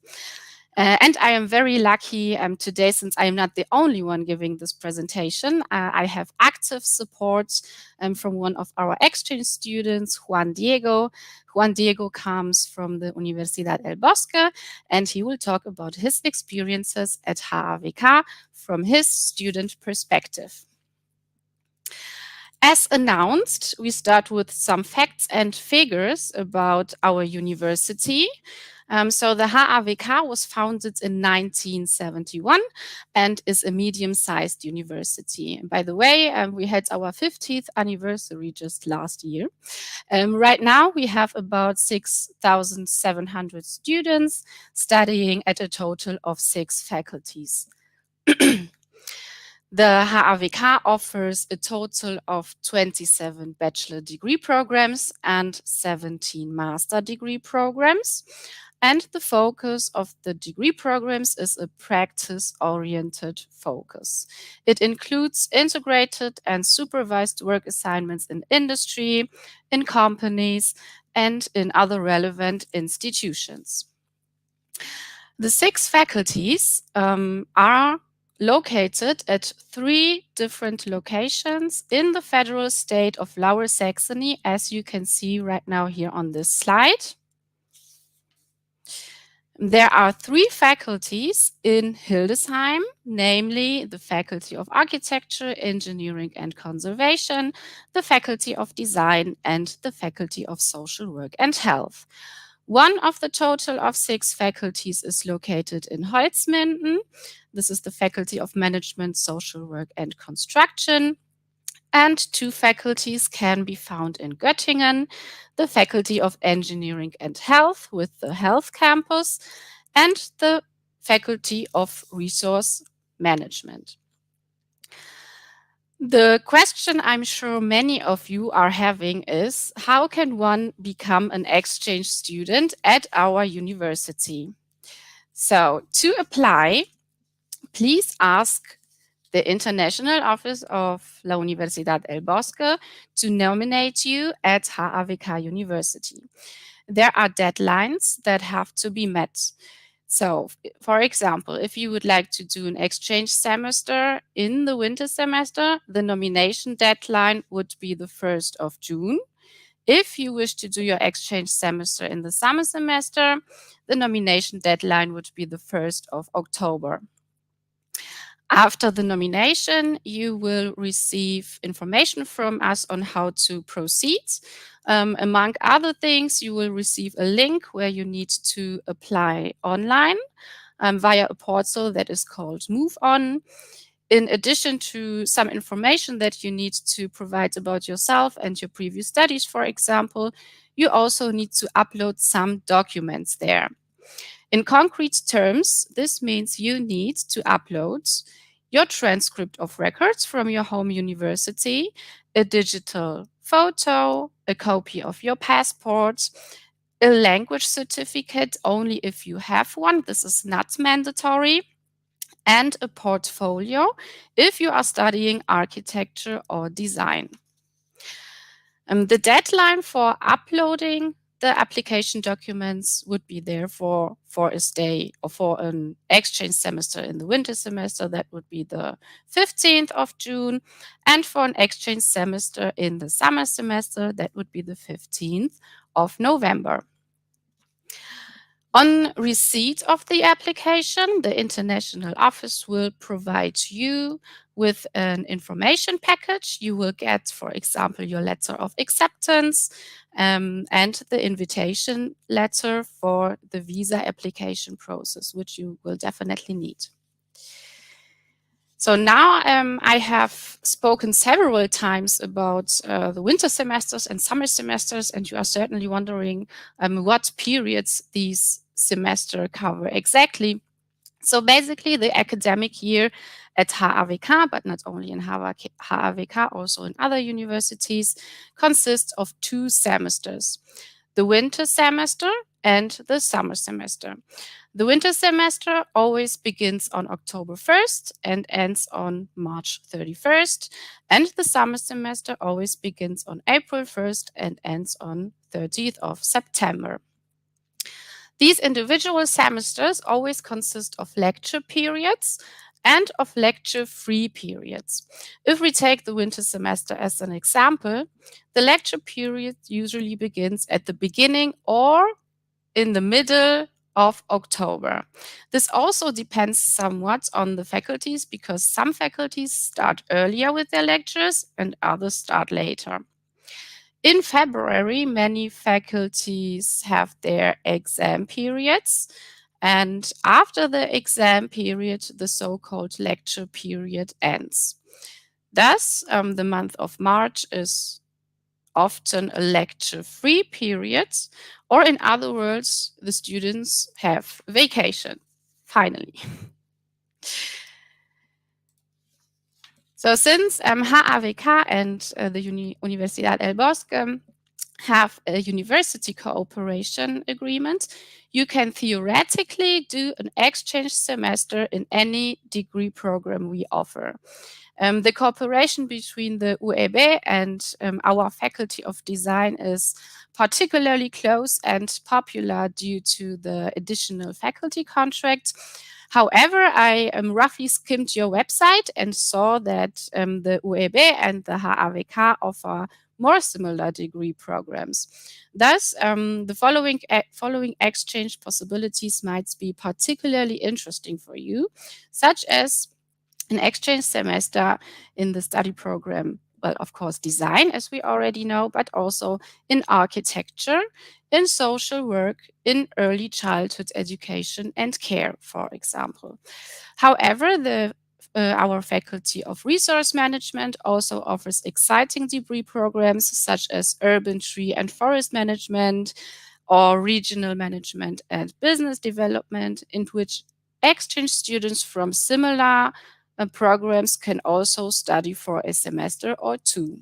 And I am very lucky today, since I am not the only one giving this presentation. I have active support from one of our exchange students, Juan Diego. Juan Diego comes from the Universidad El Bosque, and he will talk about his experiences at HAWK from his student perspective. As announced, we start with some facts and figures about our university. So the HAWK was founded in 1971 and is a medium-sized university. And by the way, we had our 50th anniversary just last year. Right now, we have about 6,700 students studying at a total of 6 faculties. The HAWK offers a total of 27 bachelor degree programs and 17 master degree programs. And the focus of the degree programs is a practice-oriented focus. It includes integrated and supervised work assignments in industry, in companies, and in other relevant institutions. The 6 faculties are located at 3 different locations in the federal state of Lower Saxony, as you can see right now here on this slide. There are 3 faculties in Hildesheim, namely the Faculty of Architecture, Engineering and Conservation, the Faculty of Design, and the Faculty of Social Work and Health. One of the total of 6 faculties is located in Holzminden. This is the Faculty of Management, Social Work and Construction. And 2 faculties can be found in Göttingen, the Faculty of Engineering and Health with the Health Campus, and the Faculty of Resource Management. The question I'm sure many of you are having is, how can one become an exchange student at our university? So to apply, please ask the International Office of La Universidad El Bosque to nominate you at HAWK University. There are deadlines that have to be met. So, for example, if you would like to do an exchange semester in the winter semester, the nomination deadline would be the 1st of June. If you wish to do your exchange semester in the summer semester, the nomination deadline would be the 1st of October. After the nomination, you will receive information from us on how to proceed. Among other things, you will receive a link where you need to apply online via a portal that is called Move On. In addition to some information that you need to provide about yourself and your previous studies, for example, you also need to upload some documents there. In concrete terms, this means you need to upload your transcript of records from your home university, a digital photo, a copy of your passport, a language certificate only if you have one. This is not mandatory. And a portfolio if you are studying architecture or design. The deadline for uploading the application documents would be therefore for a stay or for an exchange semester in the winter semester, that would be the 15th of June. And for an exchange semester in the summer semester, that would be the 15th of November. On receipt of the application, the International Office will provide you with an information package. You will get, for example, your letter of acceptance and the invitation letter for the visa application process, which you will definitely need. So now I have spoken several times about the winter semesters and summer semesters, and you are certainly wondering what periods these semesters cover exactly. So basically the academic year at HAWK, but not only in HAWK, also in other universities, consists of 2 semesters, the winter semester and the summer semester. The winter semester always begins on October 1st and ends on March 31st, and the summer semester always begins on April 1st and ends on 30th of September. These individual semesters always consist of lecture periods and of lecture-free periods. If we take the winter semester as an example, the lecture period usually begins at the beginning or in the middle of October. This also depends somewhat on the faculties, because some faculties start earlier with their lectures and others start later. In February, many faculties have their exam periods, and after the exam period, the so-called lecture period ends. Thus, the month of March is often a lecture-free period, or in other words, the students have vacation, finally. So since HAWK and the Universidad El Bosque have a university cooperation agreement, you can theoretically do an exchange semester in any degree program we offer. The cooperation between the UEB and our Faculty of Design is particularly close and popular due to the additional faculty contract. However, I roughly skimmed your website and saw that the UEB and the HAWK offer more similar degree programs. Thus, the following exchange possibilities might be particularly interesting for you, such as an exchange semester in the study program, well, of course, design, as we already know, but also in architecture, in social work, in early childhood education and care, for example. However, our Faculty of Resource Management also offers exciting degree programs such as urban tree and forest management or regional management and business development, in which exchange students from similar programs can also study for a semester or 2.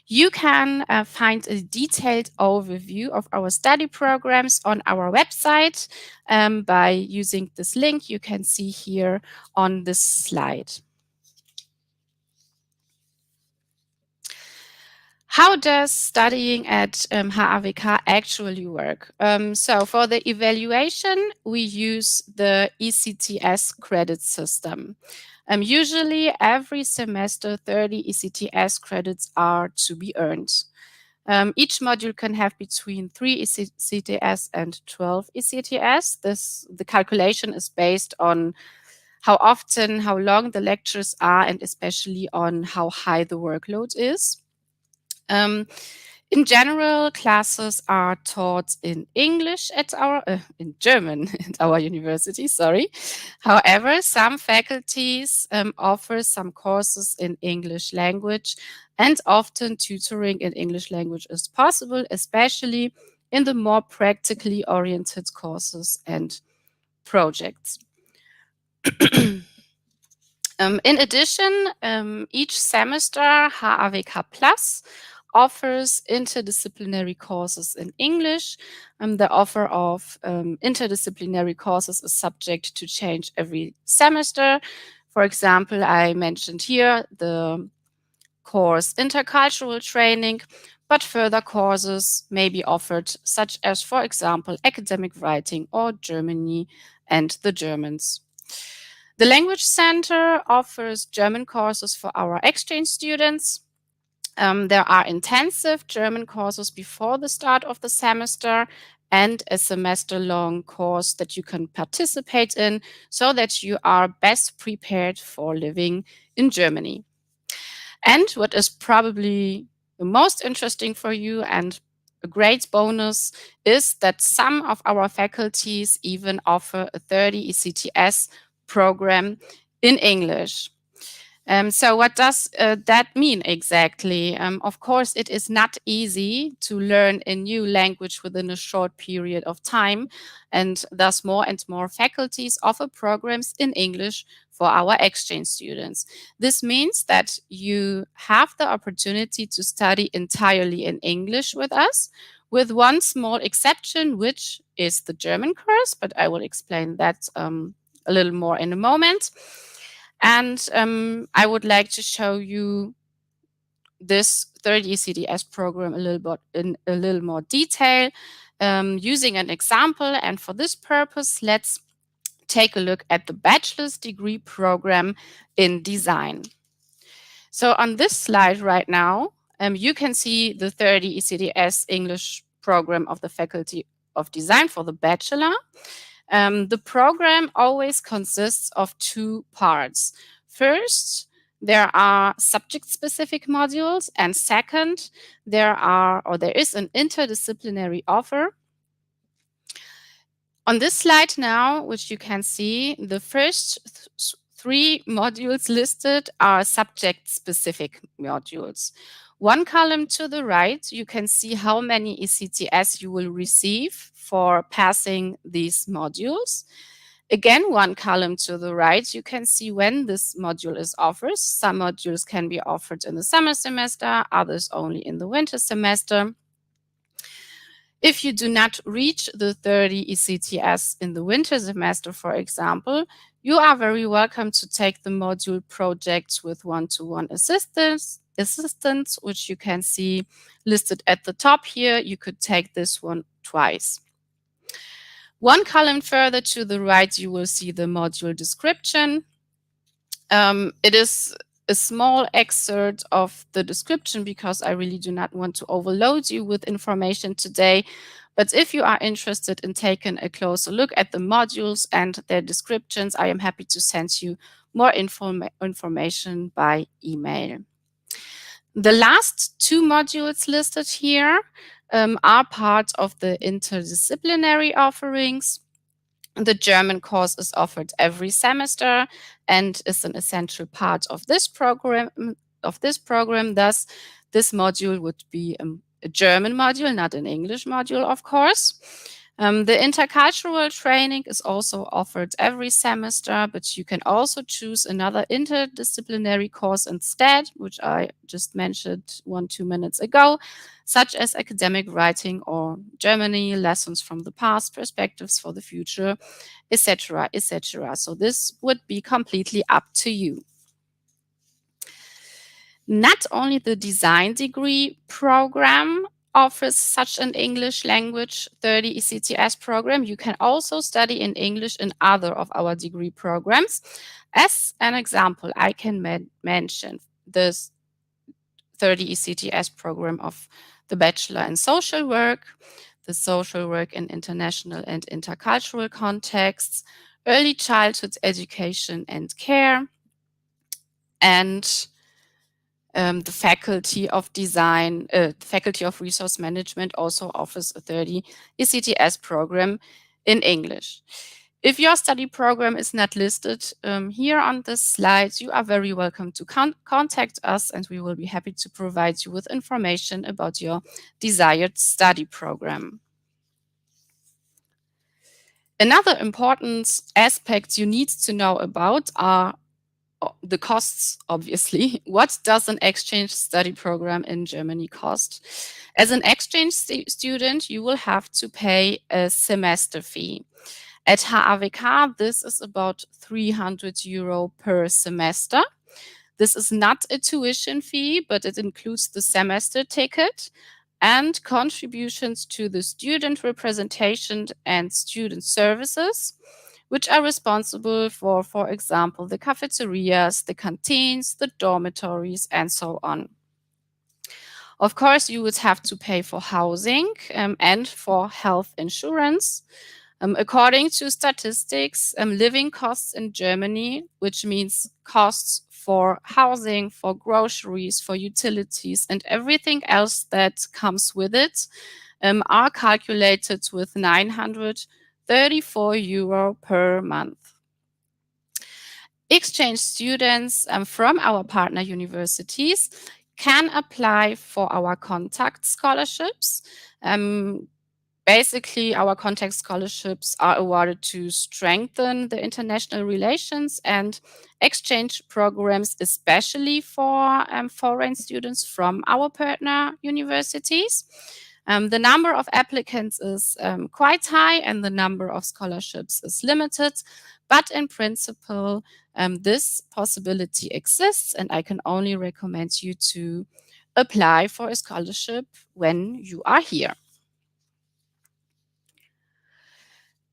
You can find a detailed overview of our study programs on our website by using this link you can see here on this slide. How does studying at HAWK actually work? So for the evaluation, we use the ECTS credit system. Usually every semester 30 ECTS credits are to be earned. Each module can have between 3 ECTS and 12 ECTS. The calculation is based on how often, how long the lectures are, and especially on how high the workload is. In general, classes are taught in English in German at our university, sorry. However, some faculties offer some courses in English language, and often tutoring in English language is possible, especially in the more practically oriented courses and projects. In addition, each semester, HAWK Plus offers interdisciplinary courses in English. The offer of interdisciplinary courses is subject to change every semester. For example, I mentioned here the course Intercultural Training, but further courses may be offered, such as, for example, Academic Writing or Germany and the Germans. The Language Center offers German courses for our exchange students. There are intensive German courses before the start of the semester and a semester-long course that you can participate in so that you are best prepared for living in Germany. And what is probably the most interesting for you and a great bonus is that some of our faculties even offer a 30 ECTS program in English. So what does that mean exactly? Of course, it is not easy to learn a new language within a short period of time, and thus more and more faculties offer programs in English for our exchange students. This means that you have the opportunity to study entirely in English with us, with one small exception, which is the German course, but I will explain that a little more in a moment. And I would like to show you this 30 ECTS program a little bit in a little more detail using an example. And for this purpose, let's take a look at the bachelor's degree program in design. So on this slide right now, you can see the 30 ECTS English program of the Faculty of Design for the bachelor. The program always consists of two parts. First, there are subject-specific modules, and second, there is an interdisciplinary offer. On this slide now, which you can see, the first three modules listed are subject-specific modules. One column to the right, you can see how many ECTS you will receive for passing these modules. Again, one column to the right, you can see when this module is offered. Some modules can be offered in the summer semester, others only in the winter semester. If you do not reach the 30 ECTS in the winter semester, for example, you are very welcome to take the module projects with one-to-one assistance, which you can see listed at the top here. You could take this one twice. One column further to the right, you will see the module description. It is a small excerpt of the description because I really do not want to overload you with information today. But if you are interested in taking a closer look at the modules and their descriptions, I am happy to send you more information by email. The last two modules listed here are part of the interdisciplinary offerings. The German course is offered every semester and is an essential part of this program. Thus, this module would be a German module, not an English module, of course. The intercultural training is also offered every semester, but you can also choose another interdisciplinary course instead, which I just mentioned 1-2 minutes ago, such as academic writing or Germany, lessons from the past, perspectives for the future, etc., etc. So this would be completely up to you. Not only the design degree program offers such an English language 30 ECTS program, you can also study in English in other of our degree programs. As an example, I can mention this 30 ECTS program of the Bachelor in Social Work, the Social Work in International and Intercultural Contexts, Early Childhood Education and Care, and the Faculty of Design, Faculty of Resource Management also offers a 30 ECTS program in English. If your study program is not listed here on this slide, you are very welcome to contact us, and we will be happy to provide you with information about your desired study program. Another important aspect you need to know about are the costs, obviously. What does an exchange study program in Germany cost? As an exchange student, you will have to pay a semester fee. At HAWK, this is about 300 euro per semester. This is not a tuition fee, but it includes the semester ticket and contributions to the student representation and student services, which are responsible for example, the cafeterias, the canteens, the dormitories, and so on. Of course, you would have to pay for housing and for health insurance. According to statistics, living costs in Germany, which means costs for housing, for groceries, for utilities, and everything else that comes with it, are calculated with 934 euro per month. Exchange students from our partner universities can apply for our contact scholarships. Basically, our contact scholarships are awarded to strengthen the international relations and exchange programs, especially for foreign students from our partner universities. The number of applicants is quite high and the number of scholarships is limited, but in principle, this possibility exists, and I can only recommend you to apply for a scholarship when you are here.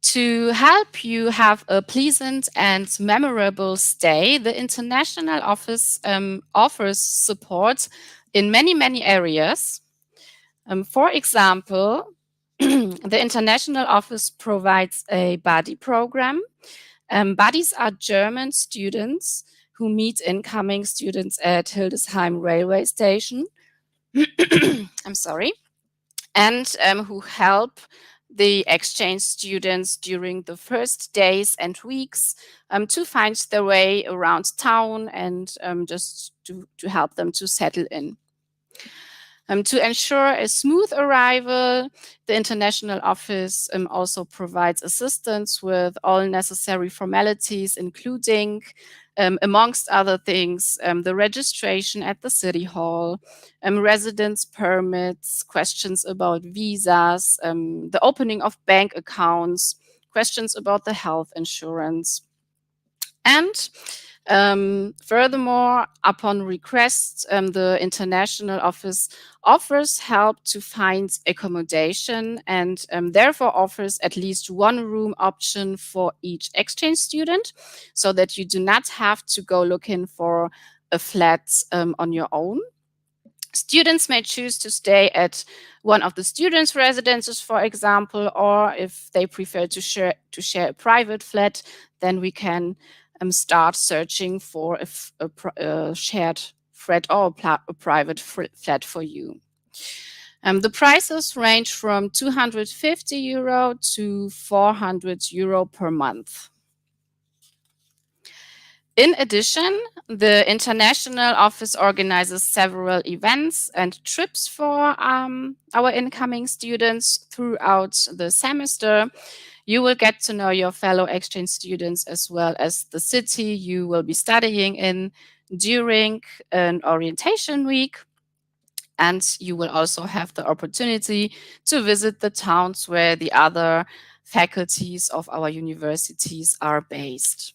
To help you have a pleasant and memorable stay, the International Office offers support in many, many areas. For example, the International Office provides a buddy program. Buddies are German students who meet incoming students at Hildesheim railway station. I'm sorry. And who help the exchange students during the first days and weeks to find their way around town and just to help them to settle in. To ensure a smooth arrival, the International Office also provides assistance with all necessary formalities, including, amongst other things, the registration at the City Hall, residence permits, questions about visas, the opening of bank accounts, questions about the health insurance. And furthermore, upon request, the International Office offers help to find accommodation and therefore offers at least one room option for each exchange student, so that you do not have to go looking for a flat on your own. Students may choose to stay at one of the students' residences, for example, or if they prefer to share a private flat, then we can start searching for a shared flat or a private flat for you. The prices range from 250 euro to 400 euro per month. In addition, the International Office organizes several events and trips for our incoming students throughout the semester. You will get to know your fellow exchange students as well as the city you will be studying in during an orientation week. And you will also have the opportunity to visit the towns where the other faculties of our universities are based.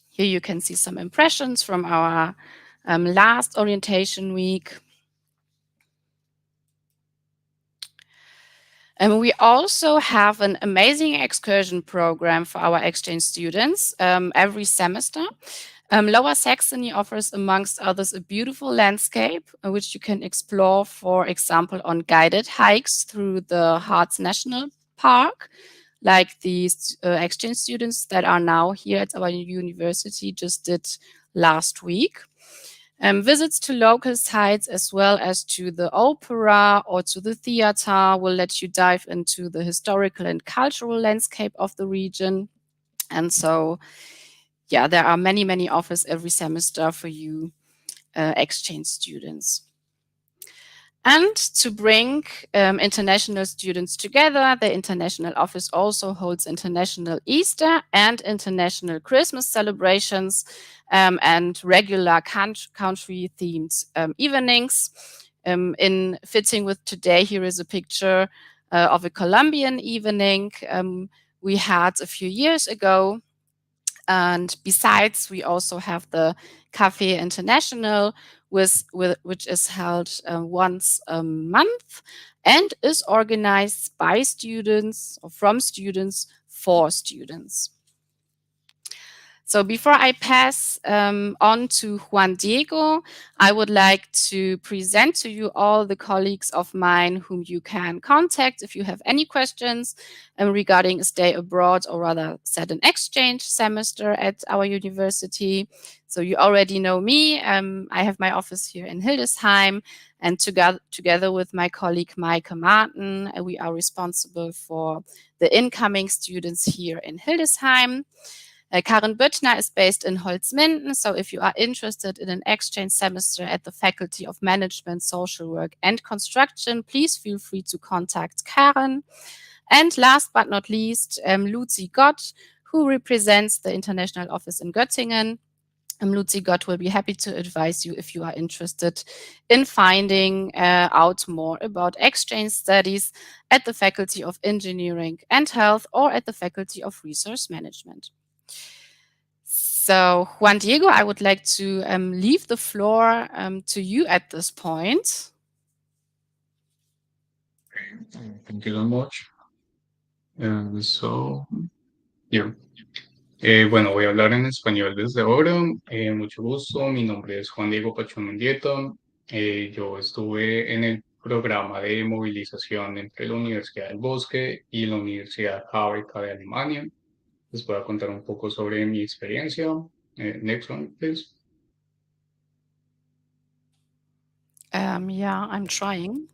Here you can see some impressions from our last orientation week. And we also have an amazing excursion program for our exchange students every semester. Lower Saxony offers, amongst others, a beautiful landscape which you can explore, for example, on guided hikes through the Harz National Park, like these exchange students that are now here at our university just did last week. Visits to local sites as well as to the opera or to the theater will let you dive into the historical and cultural landscape of the region. And so, yeah, there are many, many offers every semester for you exchange students. And to bring international students together, the International Office also holds International Easter and International Christmas celebrations and regular country-themed evenings. In fitting with today, here is a picture of a Colombian evening we had a few years ago. And besides, we also have the Café International, which is held once a month and is organized by students or from students for students. So before I pass on to Juan Diego, I would like to present to you all the colleagues of mine whom you can contact if you have any questions regarding a stay abroad, or rather said an exchange semester at our university. So you already know me. I have my office here in Hildesheim, and together with my colleague Maike Martin, we are responsible for the incoming students here in Hildesheim. Karen Böttner is based in Holzminden, so if you are interested in an exchange semester at the Faculty of Management, Social Work and Construction, please feel free to contact Karen. And last but not least, Lucy Gott, who represents the International Office in Göttingen. Lucy Gott will be happy to advise you if you are interested in finding out more about exchange studies at the Faculty of Engineering and Health or at the Faculty of Resource Management. So, Juan Diego, I would like to leave the floor to you at this point. Thank you so much. Bueno, voy a hablar en español desde ahora. Mucho gusto, mi nombre es Juan Diego Pachón Mendieta. Yo estuve en el programa de movilización entre la Universidad del Bosque y la Universidad Hábrica de Alemania. Les voy a contar un poco sobre mi experiencia. Next one, please. Yeah, I'm trying.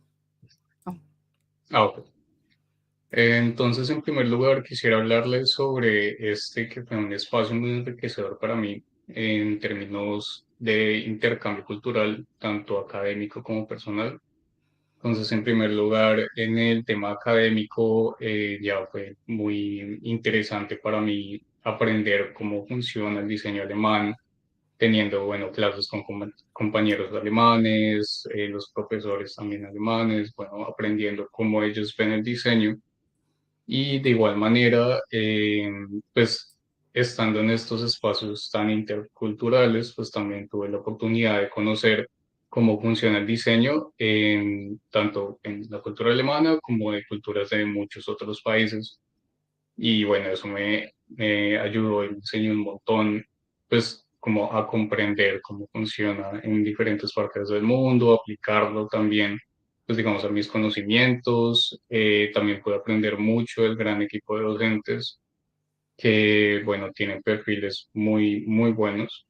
Oh. Okay. Entonces, en primer lugar, quisiera hablarles sobre que fue un espacio muy enriquecedor para mí en términos de intercambio cultural, tanto académico como personal. Entonces, en primer lugar, en el tema académico, ya fue muy interesante para mí aprender cómo funciona el diseño alemán, teniendo, bueno, clases con compañeros alemanes, los profesores también alemanes, bueno, aprendiendo cómo ellos ven el diseño. Y de igual manera, pues estando en estos espacios tan interculturales, pues también tuve la oportunidad de conocer cómo funciona el diseño, tanto en la cultura alemana como de culturas de muchos otros países. Y bueno, eso me ayudó y me enseñó un montón, pues como a comprender cómo funciona en diferentes partes del mundo, aplicarlo también, pues digamos, a mis conocimientos. También pude aprender mucho del gran equipo de docentes que, bueno, tienen perfiles muy, muy buenos.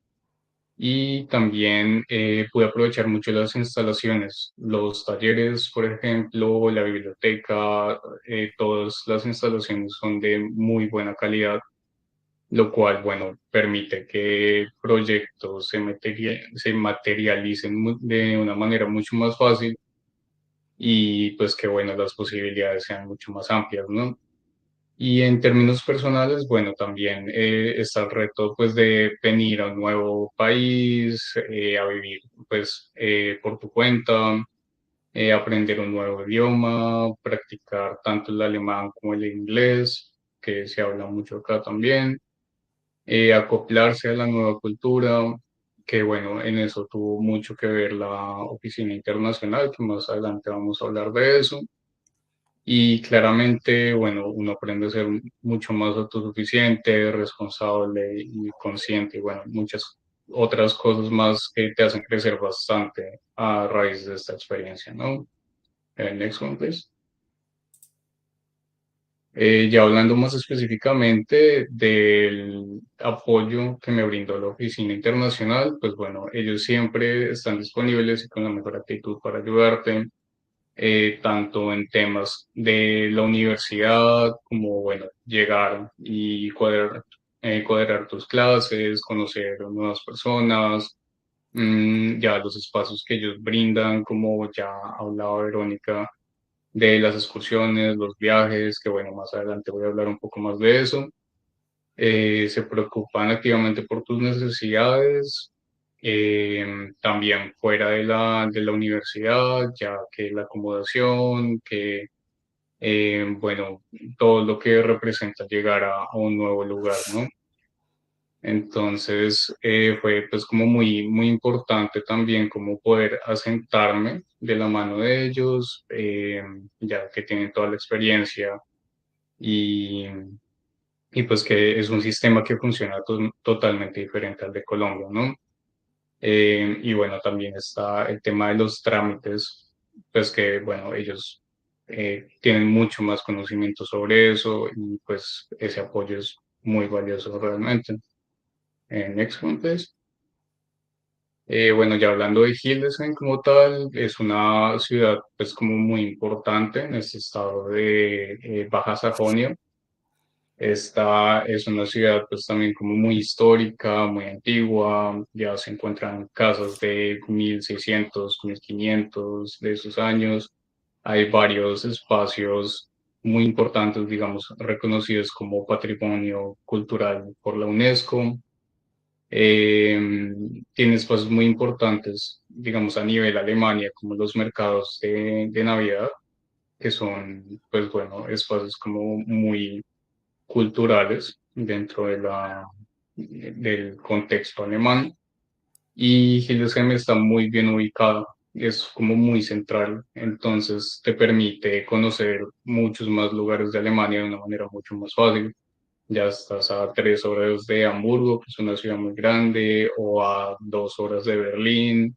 Y también pude aprovechar mucho las instalaciones, los talleres, por ejemplo, la biblioteca, todas las instalaciones son de muy buena calidad, lo cual, bueno, permite que proyectos se materialicen de una manera mucho más fácil y pues que, bueno, las posibilidades sean mucho más amplias, ¿no? Y en términos personales, bueno, también está el reto pues de venir a un nuevo país, a vivir pues por tu cuenta, aprender un nuevo idioma, practicar tanto el alemán como el inglés, que se habla mucho acá también, acoplarse a la nueva cultura, que bueno, en eso tuvo mucho que ver la oficina internacional, que más adelante vamos a hablar de eso. Y claramente, bueno, uno aprende a ser mucho más autosuficiente, responsable y consciente, y bueno, muchas otras cosas más que te hacen crecer bastante a raíz de esta experiencia, ¿no? Next one, please. Ya hablando más específicamente del apoyo que me brindó la Oficina Internacional, pues bueno, ellos siempre están disponibles y con la mejor actitud para ayudarte. Tanto en temas de la universidad como, bueno, llegar y cuadrar tus clases, conocer nuevas personas, ya los espacios que ellos brindan, como ya hablaba Verónica, de las excursiones, los viajes, que bueno, más adelante voy a hablar un poco más de eso. Se preocupan activamente por tus necesidades, también fuera de la universidad, ya que la acomodación, que bueno, todo lo que representa llegar a un nuevo lugar, ¿no? Entonces fue pues como muy importante también como poder asentarme de la mano de ellos, ya que tienen toda la experiencia y, y pues que es un sistema que funciona totalmente diferente al de Colombia, ¿no? Y bueno, también está el tema de los trámites, pues que bueno, ellos tienen mucho más conocimiento sobre eso y pues ese apoyo es muy valioso realmente. Next one, please. Bueno, ya hablando de Hildesheim como tal, es una ciudad pues como muy importante en este estado de Baja Sajonia. Esta es una ciudad pues también como muy histórica, muy antigua, ya se encuentran casas de 1600, 1500 de esos años. Hay varios espacios muy importantes, digamos, reconocidos como patrimonio cultural por la UNESCO. Tiene espacios muy importantes, digamos, a nivel Alemania, como los mercados de Navidad, que son, pues bueno, espacios como muy culturales dentro del contexto alemán. Y Hildesheim está muy bien ubicado, es como muy central, entonces te permite conocer muchos más lugares de Alemania de una manera mucho más fácil. Ya estás a 3 horas de Hamburgo, que es una ciudad muy grande, o a 2 horas de Berlín,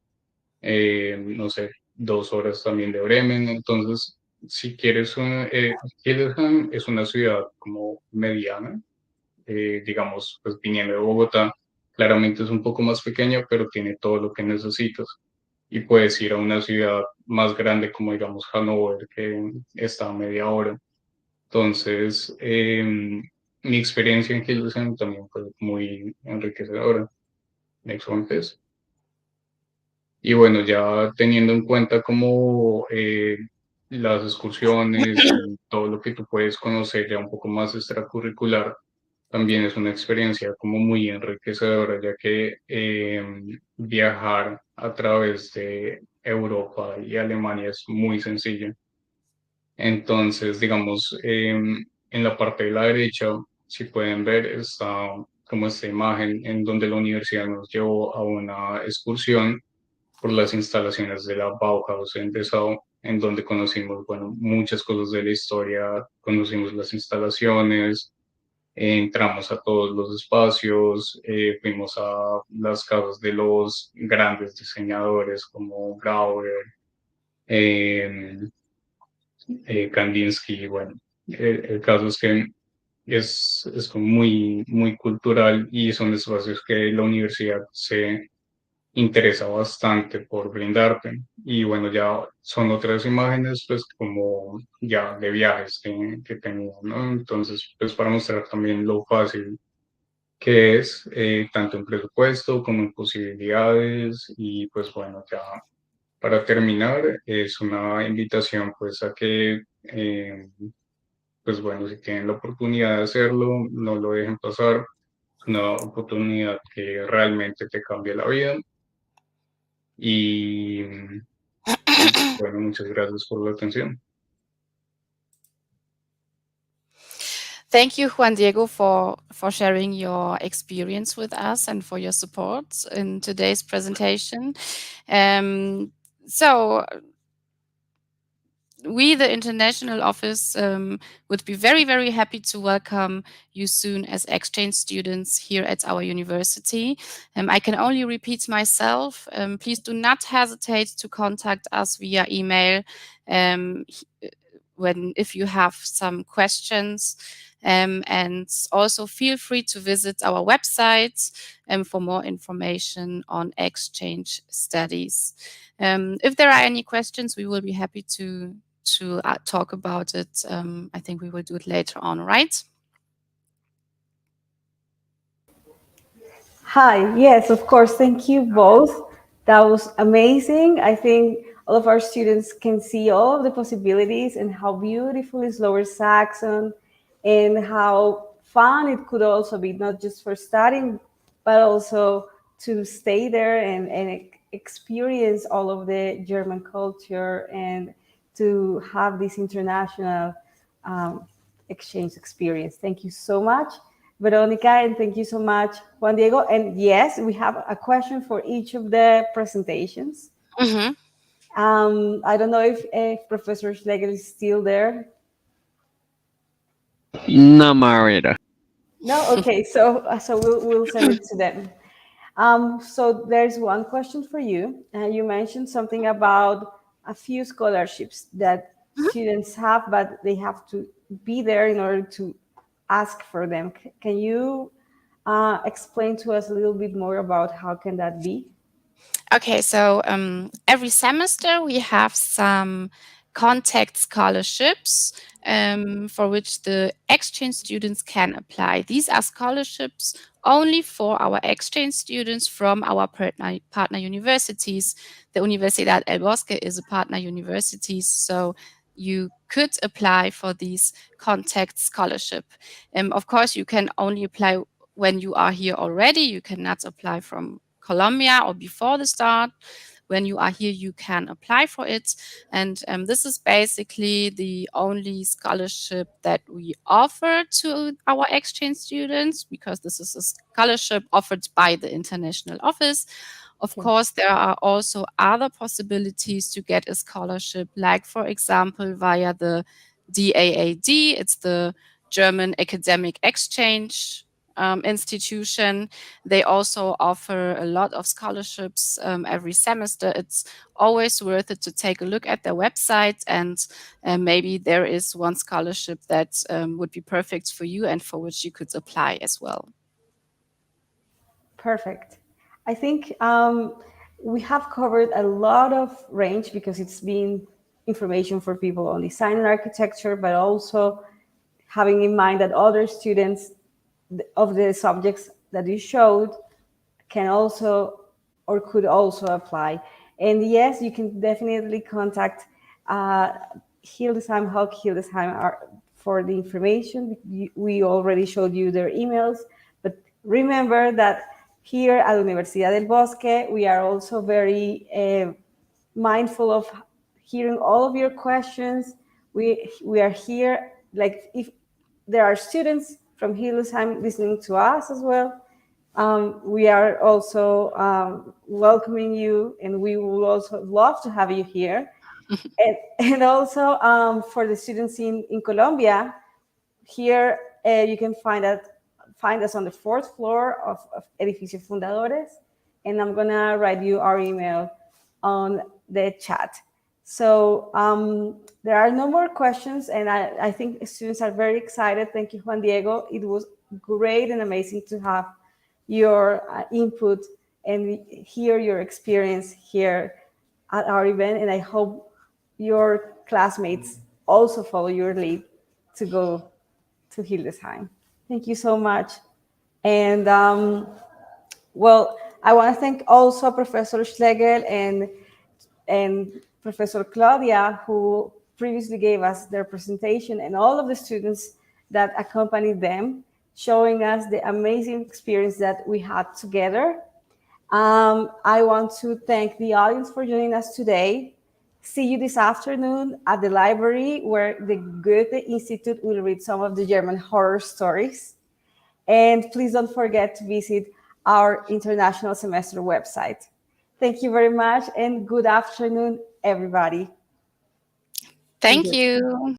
no sé, 2 horas también de Bremen. Entonces, si quieres, Hildesheim es una ciudad como mediana, digamos, pues viniendo de Bogotá, claramente es un poco más pequeña, pero tiene todo lo que necesitas. Y puedes ir a una ciudad más grande como digamos Hannover, que está a media hora. Entonces, mi experiencia en Hildesheim también fue muy enriquecedora. Next one, please. Y bueno, ya teniendo en cuenta como las excursiones y todo lo que tú puedes conocer ya un poco más extracurricular, también es una experiencia como muy enriquecedora, ya que viajar a través de Europa y Alemania es muy sencillo. Entonces, digamos, en la parte de la derecha, si pueden ver, está como esta imagen en donde la universidad nos llevó a una excursión por las instalaciones de la Bauhaus en Dessau, en donde conocimos, bueno, muchas cosas de la historia, conocimos las instalaciones, entramos a todos los espacios, fuimos a las casas de los grandes diseñadores como Grauer, eh, Kandinsky, bueno, el caso es que es como muy cultural y son espacios que la universidad se interesa bastante por brindarte. Y bueno, ya son otras imágenes, pues como ya de viajes que tengo, ¿no? Entonces, pues para mostrar también lo fácil que es, tanto en presupuesto como en posibilidades. Y pues bueno, ya para terminar, es una invitación pues a que, pues bueno, si tienen la oportunidad de hacerlo, no lo dejen pasar. Es una oportunidad que realmente te cambia la vida. Y bueno, muchas gracias por la atención. Thank you, Juan Diego, for sharing your experience with us and for your support in today's presentation. So we, the International Office, would be very happy to welcome you soon as exchange students here at our university. I can only repeat myself. Please do not hesitate to contact us via email if you have some questions. And also feel free to visit our website for more information on exchange studies. If there are any questions, we will be happy to talk about it. I think we will do it later on, right? Hi, yes, of course. Thank you both That was amazing. I think all of our students can see all of the possibilities and how beautiful is Lower Saxon and how fun it could also be, not just for studying, but also to stay there and experience all of the German culture and to have this international exchange experience. Thank you so much, Veronica, and thank you so much, Juan Diego. And yes, we have a question for each of the presentations. Mhm. I don't know if Professor Schlegel is still there. No, Marita. No? Okay, so we'll send it to them. So there's one question for you. You mentioned something about a few scholarships that students have, but they have to be there in order to ask for them. Can you explain to us a little bit more about how can that be? Okay, so every semester we have some contact scholarships for which the exchange students can apply. These are scholarships only for our exchange students from our partner universities. The Universidad El Bosque is a partner university, so you could apply for these contact scholarship. Of course, you can only apply when you are here already. You cannot apply from Colombia or before the start. When you are here, you can apply for it. And this is basically the only scholarship that we offer to our exchange students, because this is a scholarship offered by the international office. Of course, there are also other possibilities to get a scholarship, like, for example, via the DAAD. It's the German Academic Exchange institution. They also offer a lot of scholarships every semester. It's always worth it to take a look at their website, and maybe there is one scholarship that would be perfect for you and for which you could apply as well. Perfect. I think we have covered a lot of range because it's been information for people on design and architecture, but also having in mind that other students of the subjects that you showed can also or could also apply. And yes, you can definitely contact Hildesheim, Hoch Hildesheim for the information. We already showed you their emails, but remember that here at Universidad del Bosque, we are also very mindful of hearing all of your questions. We are here, like if there are students from Hildesheim listening to us as well. We are also welcoming you, and we would also love to have you here. and also for the students in Colombia, here you can find us on the 4th floor of Edificio Fundadores, and I'm gonna write you our email on the chat. So there are no more questions, and I think students are very excited. Thank you, Juan Diego. It was great and amazing to have your input and hear your experience here at our event, and I hope your classmates also follow your lead to go to Hildesheim. Thank you so much. And well, I want to thank also Professor Schlegel and Professor Claudia, who previously gave us their presentation, and all of the students that accompanied them, showing us the amazing experience that we had together. I want to thank the audience for joining us today. See you this afternoon at the library, where the Goethe Institute will read some of the German horror stories. And please don't forget to visit our international semester website. Thank you very much, and good afternoon, everybody. Thank you.